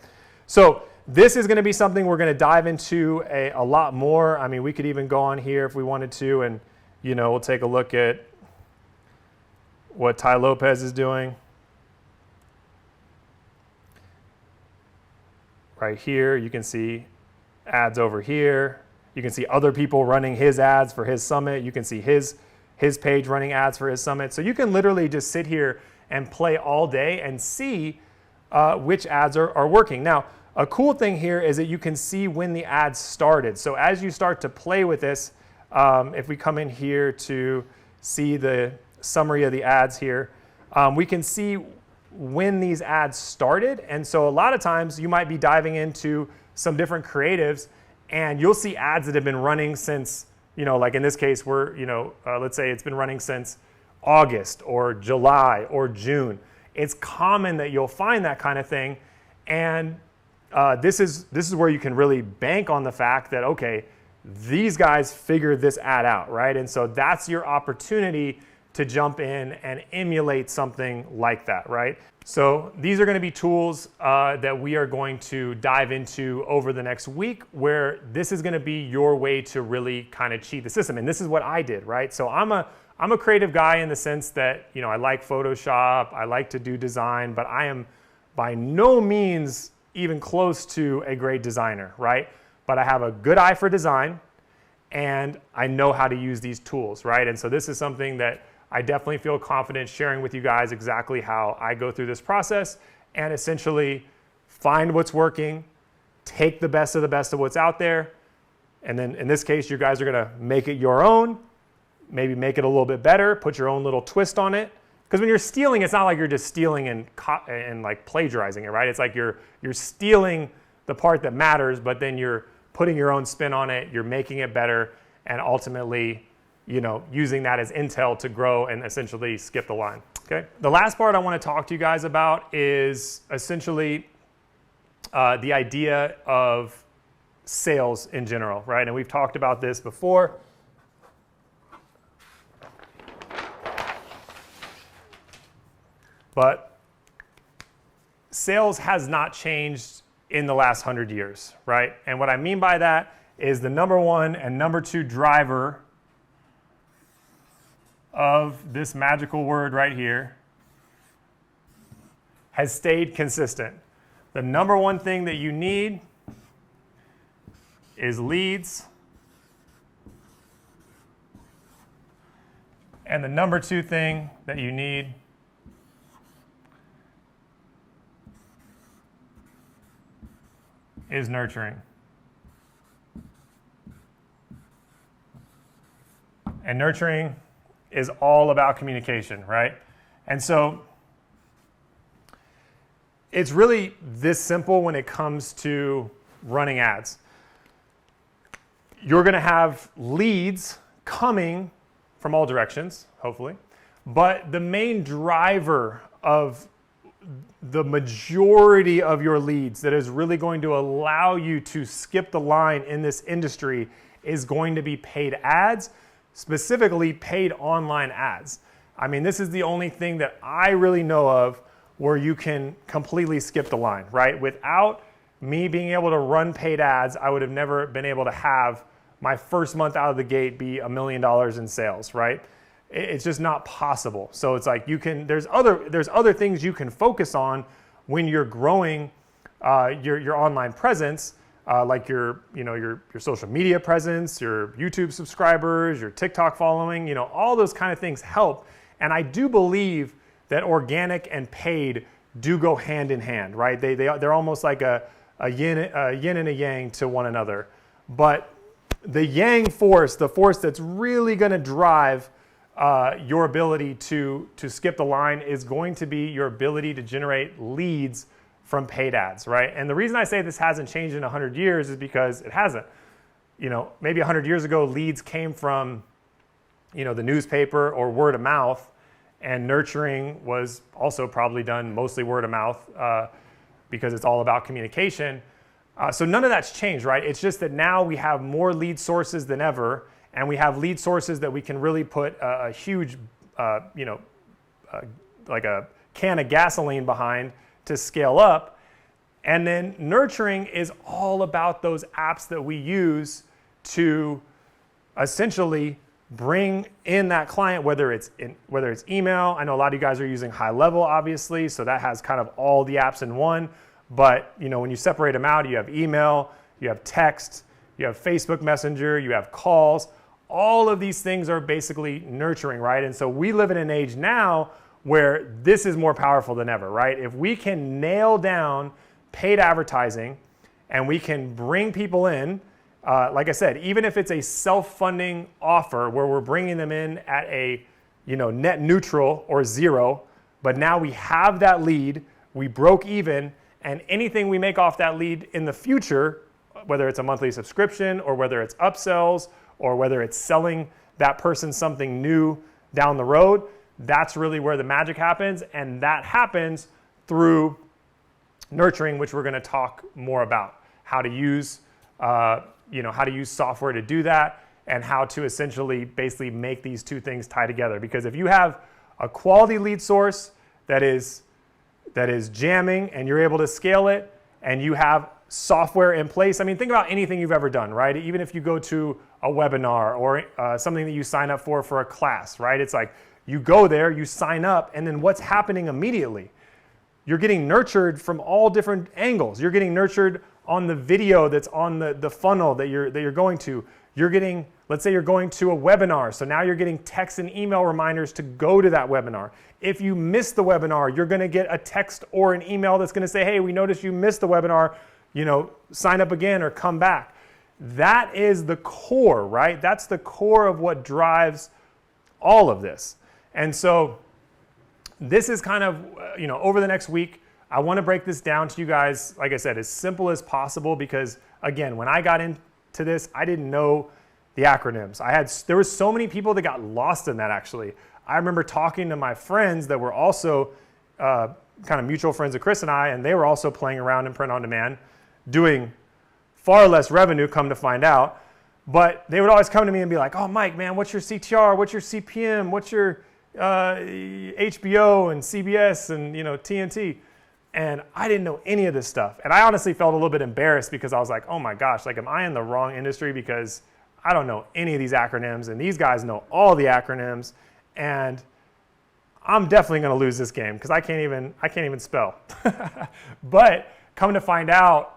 So this is going to be something we're going to dive into a lot more. I mean, we could even go on here if we wanted to, and we'll take a look at what Tai Lopez is doing. Right here, you can see ads over here. You can see other people running his ads for his summit. You can see his page running ads for his summit. So you can literally just sit here and play all day and see which ads are working. Now, A cool thing here is that you can see when the ad started. So as you start to play with this, if we come in here to see the summary of the ads here, we can see when these ads started. And so a lot of times you might be diving into some different creatives and you'll see ads that have been running since, like in this case, let's say it's been running since August or July or June. It's common that you'll find that kind of thing. And this is where you can really bank on the fact that, okay, these guys figured this ad out, right? And so that's your opportunity to jump in and emulate something like that, right? So these are going to be tools that we are going to dive into over the next week, where this is going to be your way to really kind of cheat the system. And this is what I did, right? So I'm a creative guy in the sense that, I like Photoshop, I like to do design, but I am by no means even close to a great designer, right? But I have a good eye for design and I know how to use these tools, right? And so this is something that I definitely feel confident sharing with you guys exactly how I go through this process and essentially find what's working, take the best of what's out there, and then in this case, you guys are gonna make it your own, maybe make it a little bit better, put your own little twist on it. Because when you're stealing, it's not like you're just stealing and like plagiarizing it, right? It's like you're stealing the part that matters, but then you're putting your own spin on it, you're making it better, and ultimately, using that as intel to grow and essentially skip the line, okay? The last part I want to talk to you guys about is essentially the idea of sales in general, right? And we've talked about this before. But sales has not changed in the last 100 years, right? And what I mean by that is the number one and number two driver of this magical word right here has stayed consistent. The number one thing that you need is leads. And the number two thing that you need is nurturing. And nurturing is all about communication, right? And so it's really this simple when it comes to running ads. You're gonna have leads coming from all directions, hopefully, but the main driver of the majority of your leads that is really going to allow you to skip the line in this industry is going to be paid ads, specifically paid online ads. I mean, this is the only thing that I really know of where you can completely skip the line, right? Without me being able to run paid ads, I would have never been able to have my first month out of the gate be $1 million in sales, right? It's just not possible. So it's like there's other things you can focus on when you're growing your online presence, like your social media presence, your YouTube subscribers, your TikTok following, all those kind of things help. And I do believe that organic and paid do go hand in hand, right? They're almost like a yin and a yang to one another. But the yang force, the force that's really going to drive your ability to skip the line, is going to be your ability to generate leads from paid ads, right? And the reason I say this hasn't changed in 100 years is because it hasn't. Maybe 100 years ago, leads came from, the newspaper or word of mouth, and nurturing was also probably done mostly word of mouth because it's all about communication. So none of that's changed, right? It's just that now we have more lead sources than ever, and we have lead sources that we can really put a huge, like a can of gasoline behind to scale up. And then nurturing is all about those apps that we use to essentially bring in that client, whether it's email. I know a lot of you guys are using High Level, obviously, so that has kind of all the apps in one. But when you separate them out, you have email, you have text, you have Facebook Messenger, you have calls. All of these things are basically nurturing, right? And so we live in an age now where this is more powerful than ever, right? If we can nail down paid advertising and we can bring people in. Like I said, even if it's a self-funding offer where we're bringing them in at a net neutral or zero, but now we have that lead, we broke even, and anything we make off that lead in the future, whether it's a monthly subscription or whether it's upsells or whether it's selling that person something new down the road, that's really where the magic happens. And that happens through nurturing, which we're going to talk more about, how to use software to do that, and how to essentially basically make these two things tie together. Because if you have a quality lead source that is jamming and you're able to scale it, and you have software in place, I mean, think about anything you've ever done, right? Even if you go to a webinar or something that you sign up for a class, right? It's like you go there, you sign up, and then what's happening immediately? You're getting nurtured from all different angles. You're getting nurtured on the video that's on the funnel that you're going to. You're getting, let's say you're going to a webinar, so now you're getting text and email reminders to go to that webinar. If you miss the webinar, you're going to get a text or an email that's going to say, hey, we noticed you missed the webinar, sign up again or come back. That is the core, right? That's the core of what drives all of this. And so this is kind of, over the next week, I want to break this down to you guys, like I said, as simple as possible, because again, when I got into this, I didn't know the acronyms. There were so many people that got lost in that actually. I remember talking to my friends that were also kind of mutual friends of Chris and I, and they were also playing around in print on demand, doing far less revenue, come to find out. But they would always come to me and be like, oh, Mike, man, what's your CTR? What's your CPM? What's your HBO and CBS and TNT? And I didn't know any of this stuff. And I honestly felt a little bit embarrassed because I was like, oh my gosh, like, am I in the wrong industry? Because I don't know any of these acronyms, and these guys know all the acronyms, and I'm definitely going to lose this game because I can't even spell. But come to find out,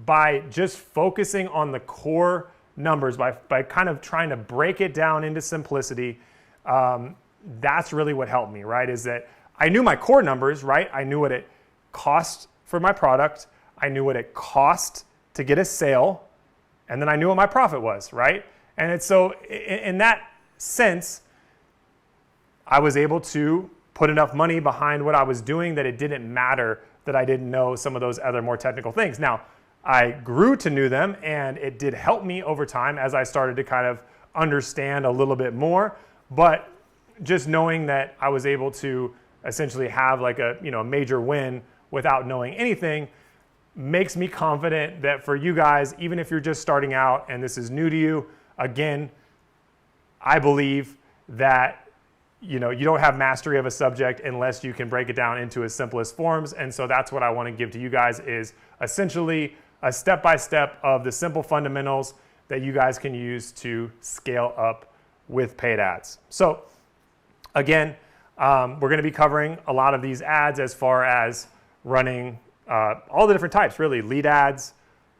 by just focusing on the core numbers, by kind of trying to break it down into simplicity, that's really what helped me, right? Is that I knew my core numbers, right? I knew what it cost for my product. I knew what it cost to get a sale. And then I knew what my profit was, right? And it's so in that sense, I was able to put enough money behind what I was doing that it didn't matter that I didn't know some of those other more technical things. Now, I grew to know them, and it did help me over time as I started to kind of understand a little bit more. But just knowing that I was able to essentially have like a major win without knowing anything makes me confident that for you guys, even if you're just starting out and this is new to you, again, I believe that you don't have mastery of a subject unless you can break it down into its simplest forms. And so that's what I want to give to you guys, is essentially a step-by-step of the simple fundamentals that you guys can use to scale up with paid ads. So again, we're going to be covering a lot of these ads as far as running all the different types, really. Lead ads,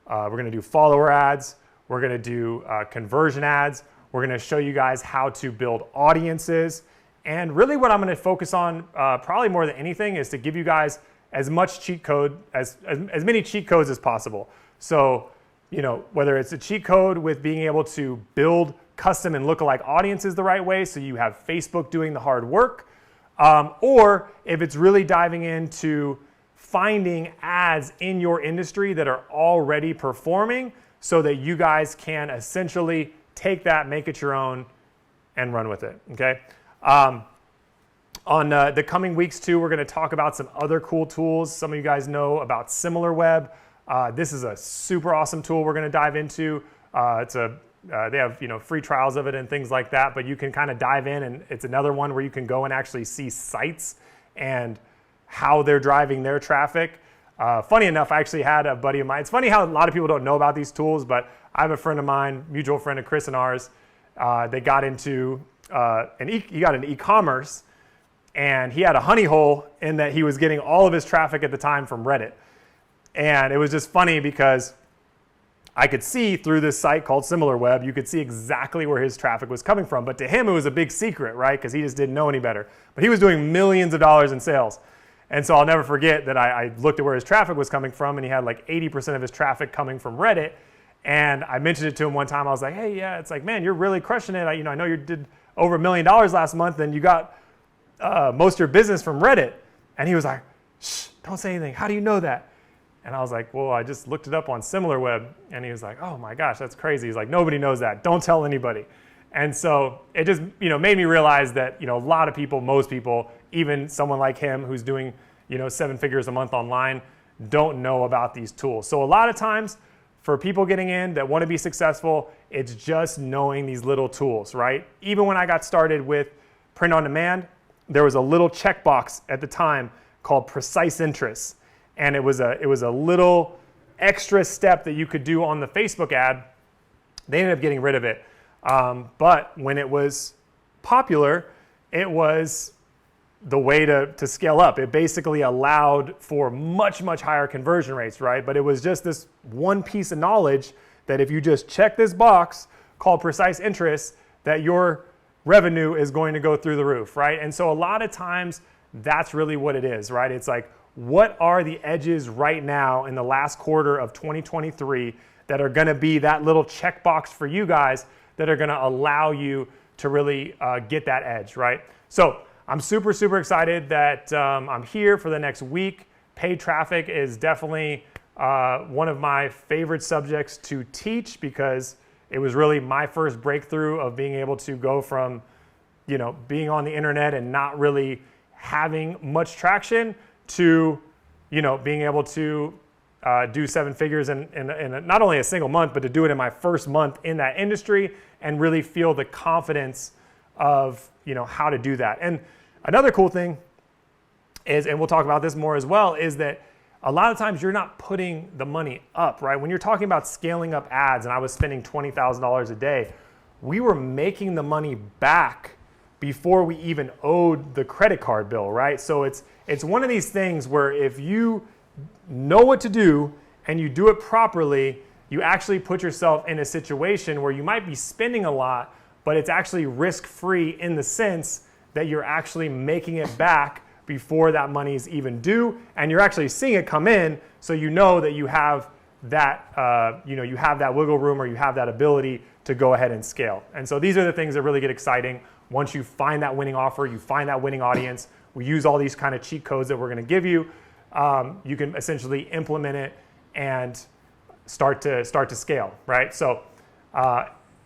we're going to do follower ads, we're going to do conversion ads, we're going to show you guys how to build audiences. And really what I'm going to focus on probably more than anything is to give you guys as much cheat code, as many cheat codes as possible. So, whether it's a cheat code with being able to build custom and lookalike audiences the right way, so you have Facebook doing the hard work, or if it's really diving into finding ads in your industry that are already performing so that you guys can essentially take that, make it your own, and run with it, okay? On the coming weeks too, we're going to talk about some other cool tools. Some of you guys know about SimilarWeb. This is a super awesome tool we're going to dive into. They have free trials of it and things like that, but you can kind of dive in, and it's another one where you can go and actually see sites and how they're driving their traffic. Funny enough, I actually had a buddy of mine. It's funny how a lot of people don't know about these tools, but I have a friend of mine, mutual friend of Chris and ours. They got into he got into e-commerce, and he had a honey hole in that he was getting all of his traffic at the time from Reddit. And it was just funny because I could see through this site called SimilarWeb, you could see exactly where his traffic was coming from. But to him, it was a big secret, right? Because he just didn't know any better. But he was doing millions of dollars in sales. And so I'll never forget that I looked at where his traffic was coming from, and he had like 80% of his traffic coming from Reddit. And I mentioned it to him one time. I was like, hey, yeah, it's like, man, you're really crushing it. I know you did over $1 million last month, and you got most of your business from Reddit. And he was like, shh, don't say anything. How do you know that? And I was like, well, I just looked it up on SimilarWeb. And he was like, oh my gosh, that's crazy. He's like, nobody knows that. Don't tell anybody. And so it just, made me realize that, a lot of people, most people, even someone like him who's doing, 7 figures a month online, don't know about these tools. So a lot of times for people getting in that want to be successful, it's just knowing these little tools, right? Even when I got started with print on demand, there was a little checkbox at the time called precise interest. And it was a little extra step that you could do on the Facebook ad. They ended up getting rid of it. But when it was popular, it was the way to scale up. It basically allowed for much, much higher conversion rates, right? But it was just this one piece of knowledge that if you just check this box called precise interest, that your revenue is going to go through the roof, right? And so a lot of times that's really what it is, right? It's like, what are the edges right now in the last quarter of 2023 that are going to be that little checkbox for you guys that are going to allow you to really get that edge, right? So I'm super, super excited that I'm here for the next week. Paid traffic is definitely one of my favorite subjects to teach because it was really my first breakthrough of being able to go from, being on the internet and not really having much traction to, being able to do 7 figures in not only a single month, but to do it in my first month in that industry and really feel the confidence of, how to do that. And another cool thing is, and we'll talk about this more as well, is that a lot of times you're not putting the money up, right? When you're talking about scaling up ads and I was spending $20,000 a day, we were making the money back before we even owed the credit card bill, right? So it's one of these things where if you know what to do and you do it properly, you actually put yourself in a situation where you might be spending a lot, but it's actually risk-free in the sense that you're actually making it back before that money is even due, and you're actually seeing it come in, so you know that you have that, you have that wiggle room or you have that ability to go ahead and scale. And so these are the things that really get exciting. Once you find that winning offer, you find that winning audience, we use all these kind of cheat codes that we're going to give you. You can essentially implement it and start to scale, right? So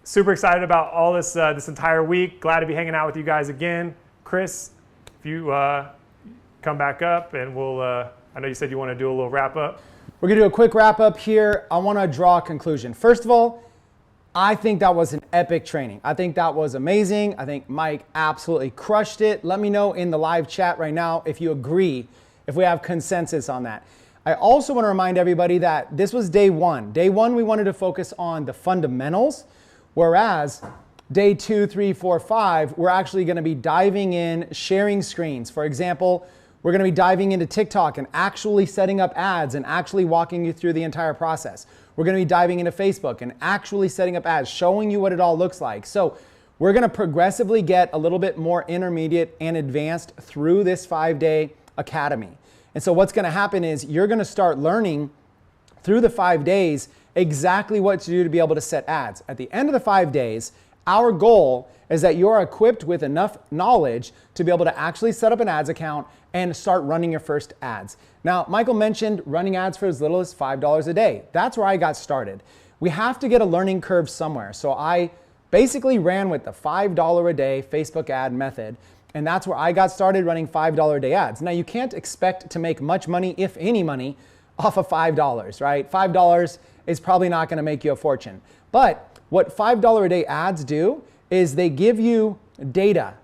super excited about all this this entire week. Glad to be hanging out with you guys again. Chris, if you come back up and we'll, I know you said you want to do a little wrap up. We're going to do a quick wrap up here. I want to draw a conclusion. First of all, I think that was an epic training. I think that was amazing. I think Mike absolutely crushed it. Let me know in the live chat right now if you agree, if we have consensus on that. I also want to remind everybody that this was day one. Day one, we wanted to focus on the fundamentals, whereas day 2, 3, 4, 5, we're actually going to be diving in, sharing screens. For example, we're going to be diving into TikTok and actually setting up ads and actually walking you through the entire process. We're going to be diving into Facebook and actually setting up ads, showing you what it all looks like. So we're going to progressively get a little bit more intermediate and advanced through this 5-day academy. And so what's going to happen is you're going to start learning through the 5 days exactly what to do to be able to set ads. At the end of the 5 days, our goal is that you're equipped with enough knowledge to be able to actually set up an ads account and start running your first ads. Now, Michael mentioned running ads for as little as $5 a day. That's where I got started. We have to get a learning curve somewhere. So I basically ran with the $5 a day Facebook ad method. And that's where I got started running $5 a day ads. Now, you can't expect to make much money, if any money, off of $5, right? $5 is probably not going to make you a fortune. But what $5 a day ads do is they give you data.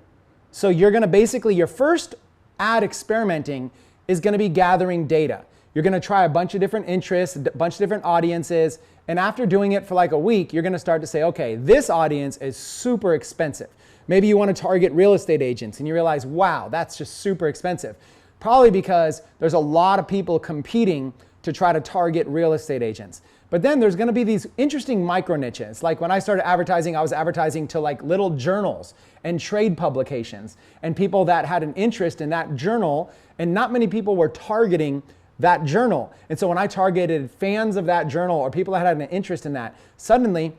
So you're going to basically, your first ad experimenting is going to be gathering data. You're going to try a bunch of different interests, a bunch of different audiences. And after doing it for like a week, you're going to start to say, okay, this audience is super expensive. Maybe you want to target real estate agents and you realize, wow, that's just super expensive. Probably because there's a lot of people competing to try to target real estate agents. But then there's going to be these interesting micro niches. Like when I started advertising, I was advertising to like little journals and trade publications and people that had an interest in that journal, and not many people were targeting that journal. And so when I targeted fans of that journal or people that had an interest in that, suddenly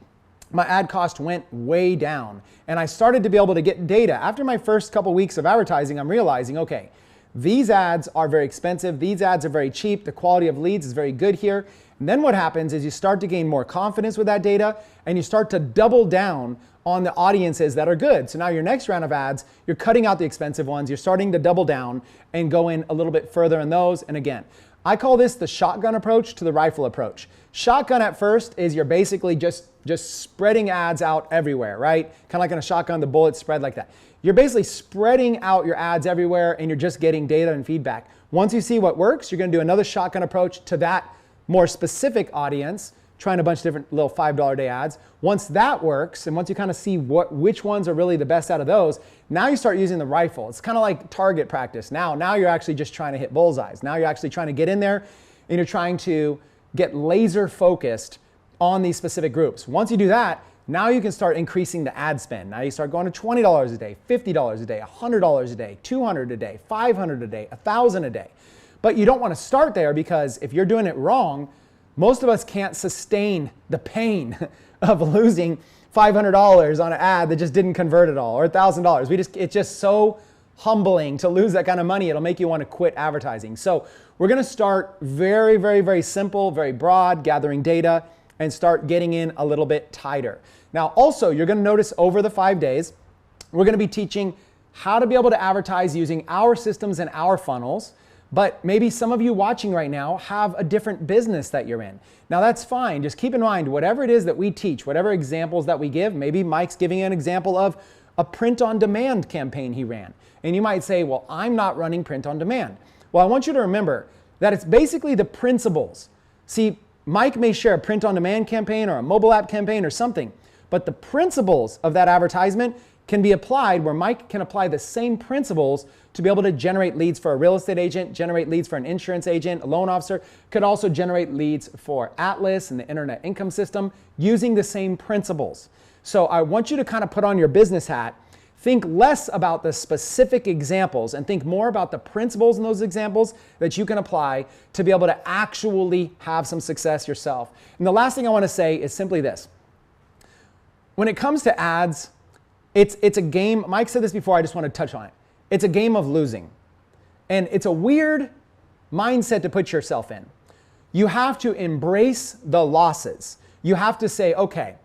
my ad cost went way down. And I started to be able to get data. After my first couple weeks of advertising, I'm realizing, okay, these ads are very expensive. These ads are very cheap. The quality of leads is very good here. And then what happens is you start to gain more confidence with that data and you start to double down on the audiences that are good. So now your next round of ads, you're cutting out the expensive ones. You're starting to double down and go in a little bit further in those. And again, I call this the shotgun approach to the rifle approach. Shotgun at first is you're basically just spreading ads out everywhere, right? Kind of like in a shotgun, the bullets spread like that. You're basically spreading out your ads everywhere and you're just getting data and feedback. Once you see what works, you're going to do another shotgun approach to that more specific audience, trying a bunch of different little $5 a day ads. Once that works, and once you kind of see which ones are really the best out of those, now you start using the rifle. It's kind of like target practice. Now you're actually just trying to hit bullseyes. Now you're actually trying to get in there and you're trying to get laser focused on these specific groups. Once you do that, now you can start increasing the ad spend. Now you start going to $20 a day, $50 a day, $100 a day, $200 a day, $500 a day, $1,000 a day. But you don't want to start there because if you're doing it wrong, most of us can't sustain the pain of losing $500 on an ad that just didn't convert at all, or $1,000. It's just so humbling to lose that kind of money. It'll make you want to quit advertising. So we're going to start very, very, very simple, very broad, gathering data, and start getting in a little bit tighter. Now, also, you're going to notice over the 5 days, we're going to be teaching how to be able to advertise using our systems and our funnels. But maybe some of you watching right now have a different business that you're in. Now that's fine. Just keep in mind, whatever it is that we teach, whatever examples that we give, maybe Mike's giving an example of a print on demand campaign he ran. And you might say, well, I'm not running print on demand. Well, I want you to remember that it's basically the principles. See, Mike may share a print on demand campaign or a mobile app campaign or something, but the principles of that advertisement can be applied where Mike can apply the same principles to be able to generate leads for a real estate agent, generate leads for an insurance agent, a loan officer, could also generate leads for Atlas and the Internet Income System using the same principles. So I want you to kind of put on your business hat, think less about the specific examples and think more about the principles in those examples that you can apply to be able to actually have some success yourself. And the last thing I want to say is simply this. When it comes to ads, it's a game. Mike said this before, I just want to touch on it. It's a game of losing. And it's a weird mindset to put yourself in. You have to embrace the losses. You have to say, okay,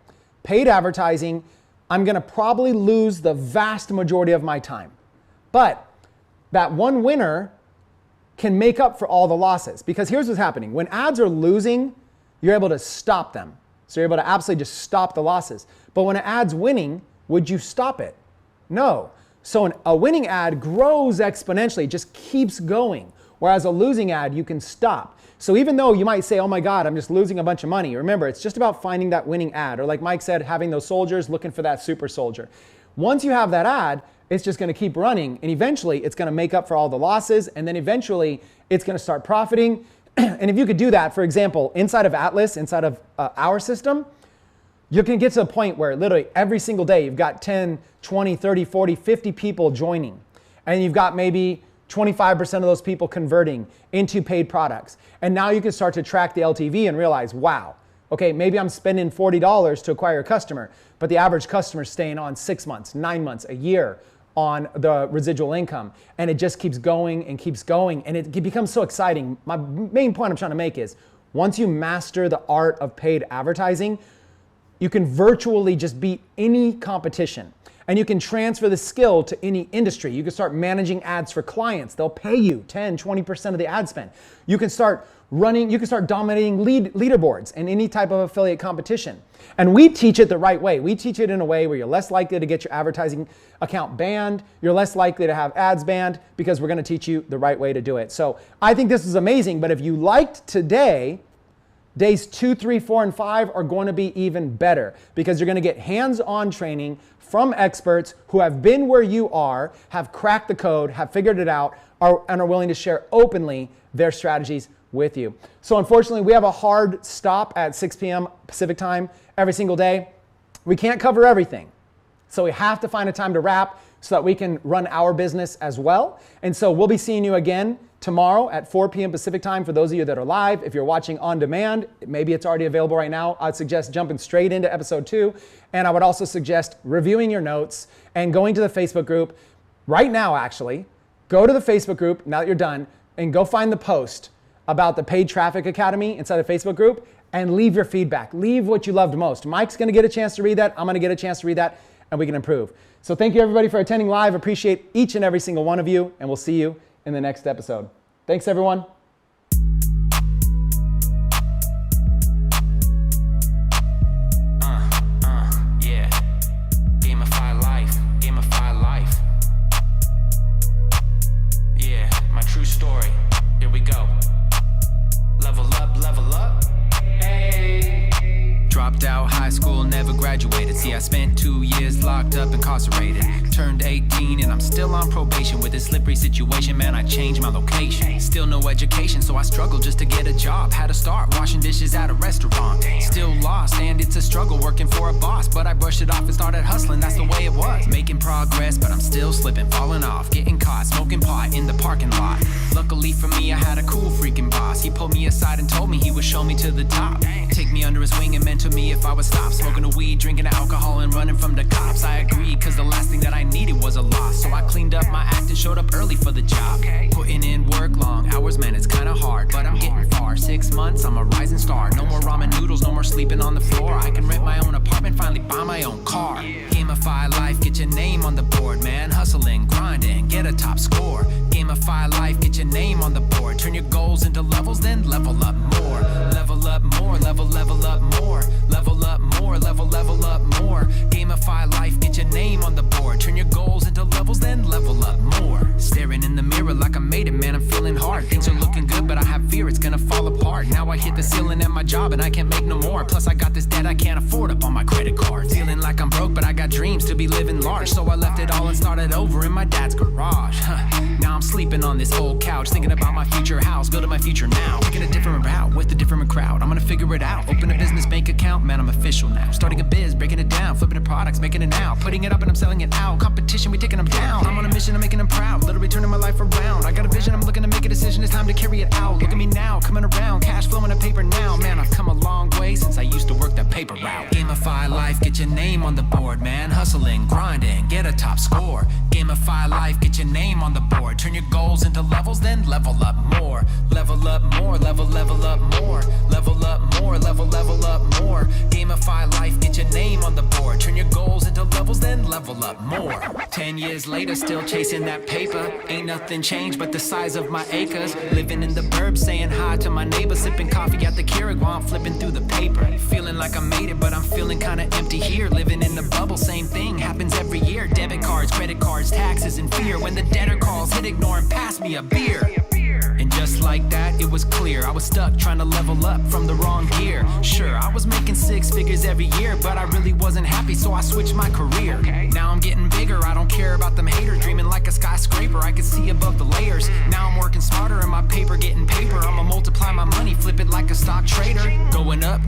paid advertising, I'm going to probably lose the vast majority of my time. But that one winner can make up for all the losses. Because here's what's happening. When ads are losing, you're able to stop them. So you're able to absolutely just stop the losses. But when an ad's winning, would you stop it? No. So a winning ad grows exponentially, it just keeps going. Whereas a losing ad, you can stop. So even though you might say, oh my God, I'm just losing a bunch of money. Remember, it's just about finding that winning ad. Or like Mike said, having those soldiers looking for that super soldier. Once you have that ad, it's just going to keep running. And eventually it's going to make up for all the losses. And then eventually it's going to start profiting. And if you could do that, for example, inside of Atlas, inside of our system, you can get to a point where literally every single day you've got 10, 20, 30, 40, 50 people joining. And you've got maybe 25% of those people converting into paid products. And now you can start to track the LTV and realize, wow, okay, maybe I'm spending $40 to acquire a customer, but the average customer is staying on 6 months, 9 months, a year on the residual income. And it just keeps going and keeps going. And it becomes so exciting. My main point I'm trying to make is once you master the art of paid advertising, you can virtually just beat any competition. And you can transfer the skill to any industry. You can start managing ads for clients. They'll pay you 10, 20% of the ad spend. You can start dominating leaderboards in any type of affiliate competition. And we teach it the right way. We teach it in a way where you're less likely to get your advertising account banned. You're less likely to have ads banned because we're going to teach you the right way to do it. So I think this is amazing. But if you liked today, days 2, 3, 4, and 5 are going to be even better because you're going to get hands-on training from experts who have been where you are, have cracked the code, have figured it out, and are willing to share openly their strategies with you. So unfortunately, we have a hard stop at 6 p.m. Pacific time every single day. We can't cover everything. So we have to find a time to wrap so that we can run our business as well. And so we'll be seeing you again tomorrow at 4 p.m. Pacific time for those of you that are live. If you're watching on demand, maybe it's already available right now. I'd suggest jumping straight into episode 2. And I would also suggest reviewing your notes and going to the Facebook group right now, actually. Go to the Facebook group now that you're done and go find the post about the Paid Traffic Academy inside the Facebook group and leave your feedback. Leave what you loved most. Mike's going to get a chance to read that. I'm going to get a chance to read that, and we can improve. So thank you everybody for attending live. Appreciate each and every single one of you, and we'll see you in the next episode. Thanks everyone. Yeah. Gamify life. Gamify life. Yeah, my true story. Here we go. Level up, level up. Hey. Dropped out high school, never graduated. See, I spent 2 years locked up, incarcerated. Turned 18 and I'm still on probation. With this slippery situation, man, I changed my location. Still no education, so I struggled just to get a job. Had to start washing dishes at a restaurant. Still lost, and it's a struggle working for a boss. But I brushed it off and started hustling, that's the way it was. Making progress, but I'm still slipping, falling off. Getting caught, smoking pot in the parking lot. Luckily for me, I had a cool freaking boss. He pulled me aside and told me he would show me to the top. Take me under his wing and mentor me if I would stop smoking the weed, drinking alcohol, and running from the cops. I agreed, cause the last thing that I needed was a loss. So I cleaned up my act and showed up early for the job. Putting in work, long hours, man, it's kinda hard, but I'm getting far. 6 months, I'm a rising star. No more ramen noodles, no more sleeping on the floor. I can rent my own apartment, finally buy my own car. Gamify life, get your name on the board, man. Hustling, grinding, get a top score. Gamify life, get your name on the board. Turn your goals into levels, then level up more. Level up more, level up more. Level up more, level up more. Gamify life, get your name on the board. Turn your goals into levels, then level up more. Staring in the mirror like I made it, man, I'm feeling hard. Things are looking good, but I have fear it's gonna fall apart. Now I hit the ceiling at my job and I can't make no more. Plus I got this debt I can't afford up on my credit card. Feeling like I'm broke, but I got dreams to be living large. So I left it all and started over in my dad's garage. Now I'm sleeping on this old couch, thinking about my future house, building my future now. Picking a different route with a different crowd. I'm gonna figure it out. Open a business bank account, man, I'm official now. Starting a biz, breaking it down, flipping the products, making it now. Putting it up and I'm selling it out. Competition, we taking them down. I'm on a mission, I'm making them proud. Literally turning my life around. I got a vision, I'm looking to make a decision. It's time to carry it out. Look at me now, coming around. Cash flowing to paper now. Man, I've come a long way since I used to work that paper route. Gamify life, get your name on the board, man. Hustling, grinding, get a top score. Gamify life, get your name on the board. Turn your goals into levels, then level up more. Level up more, level up more. Level up more, level up more. Gamify life, get your name on the board. Turn your goals into levels, then level up more. 10 years later, still chasing that paper. Ain't nothing changed but the size of my acres. Living in the burbs, saying hi to my neighbors. Sipping coffee at the Keurig while I'm flipping through the paper. Feeling like I made it, but I'm feeling kinda empty here. Living in the bubble, same thing happens every year. Debit cards, credit cards, taxes, and fear. When the debtor calls, hit ignore and pass me a beer. And just like that, it was clear I was stuck trying to level up from the wrong gear. Sure, I was making 6 figures every year, but I really wasn't happy, so I switched my career. Now I'm getting bigger, I don't care about them haters. Dreaming like a skyscraper, I can see above the layers. Now I'm working smarter and my paper getting paper. I'ma multiply my money, flip it like a stock trader. Going up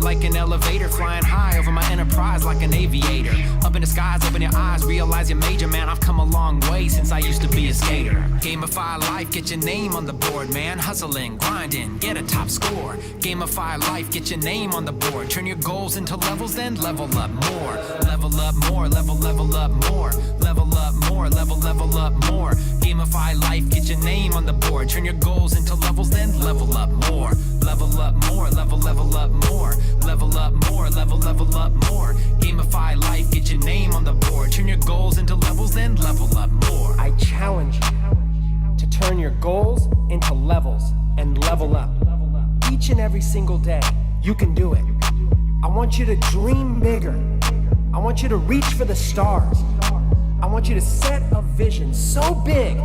like an elevator. Flying high over my enterprise like an aviator. Up in the skies, open your eyes, realize you're major. Man, I've come a long way since I used to be a skater. Gamify life, get your name on the board, man. Hustling, grinding, get a top score. Gamify life, get your name on the board. Turn your goals into levels, then level up more. Level up more, level up more. Level up more, level up more. Gamify life, get your name on the board. Turn your goals into levels, then level up more. Level up more, level up more. Level up more, level up more. Gamify life, get your name on the board. Turn your goals into levels, then level up more. I challenge you to turn your goals into levels and level up. Each and every single day, you can do it. I want you to dream bigger. I want you to reach for the stars. I want you to set a vision so big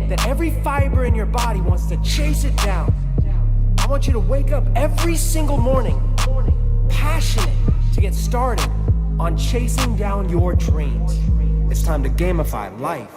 that every fiber in your body wants to chase it down. I want you to wake up every single morning passionate to get started on chasing down your dreams. It's time to gamify life.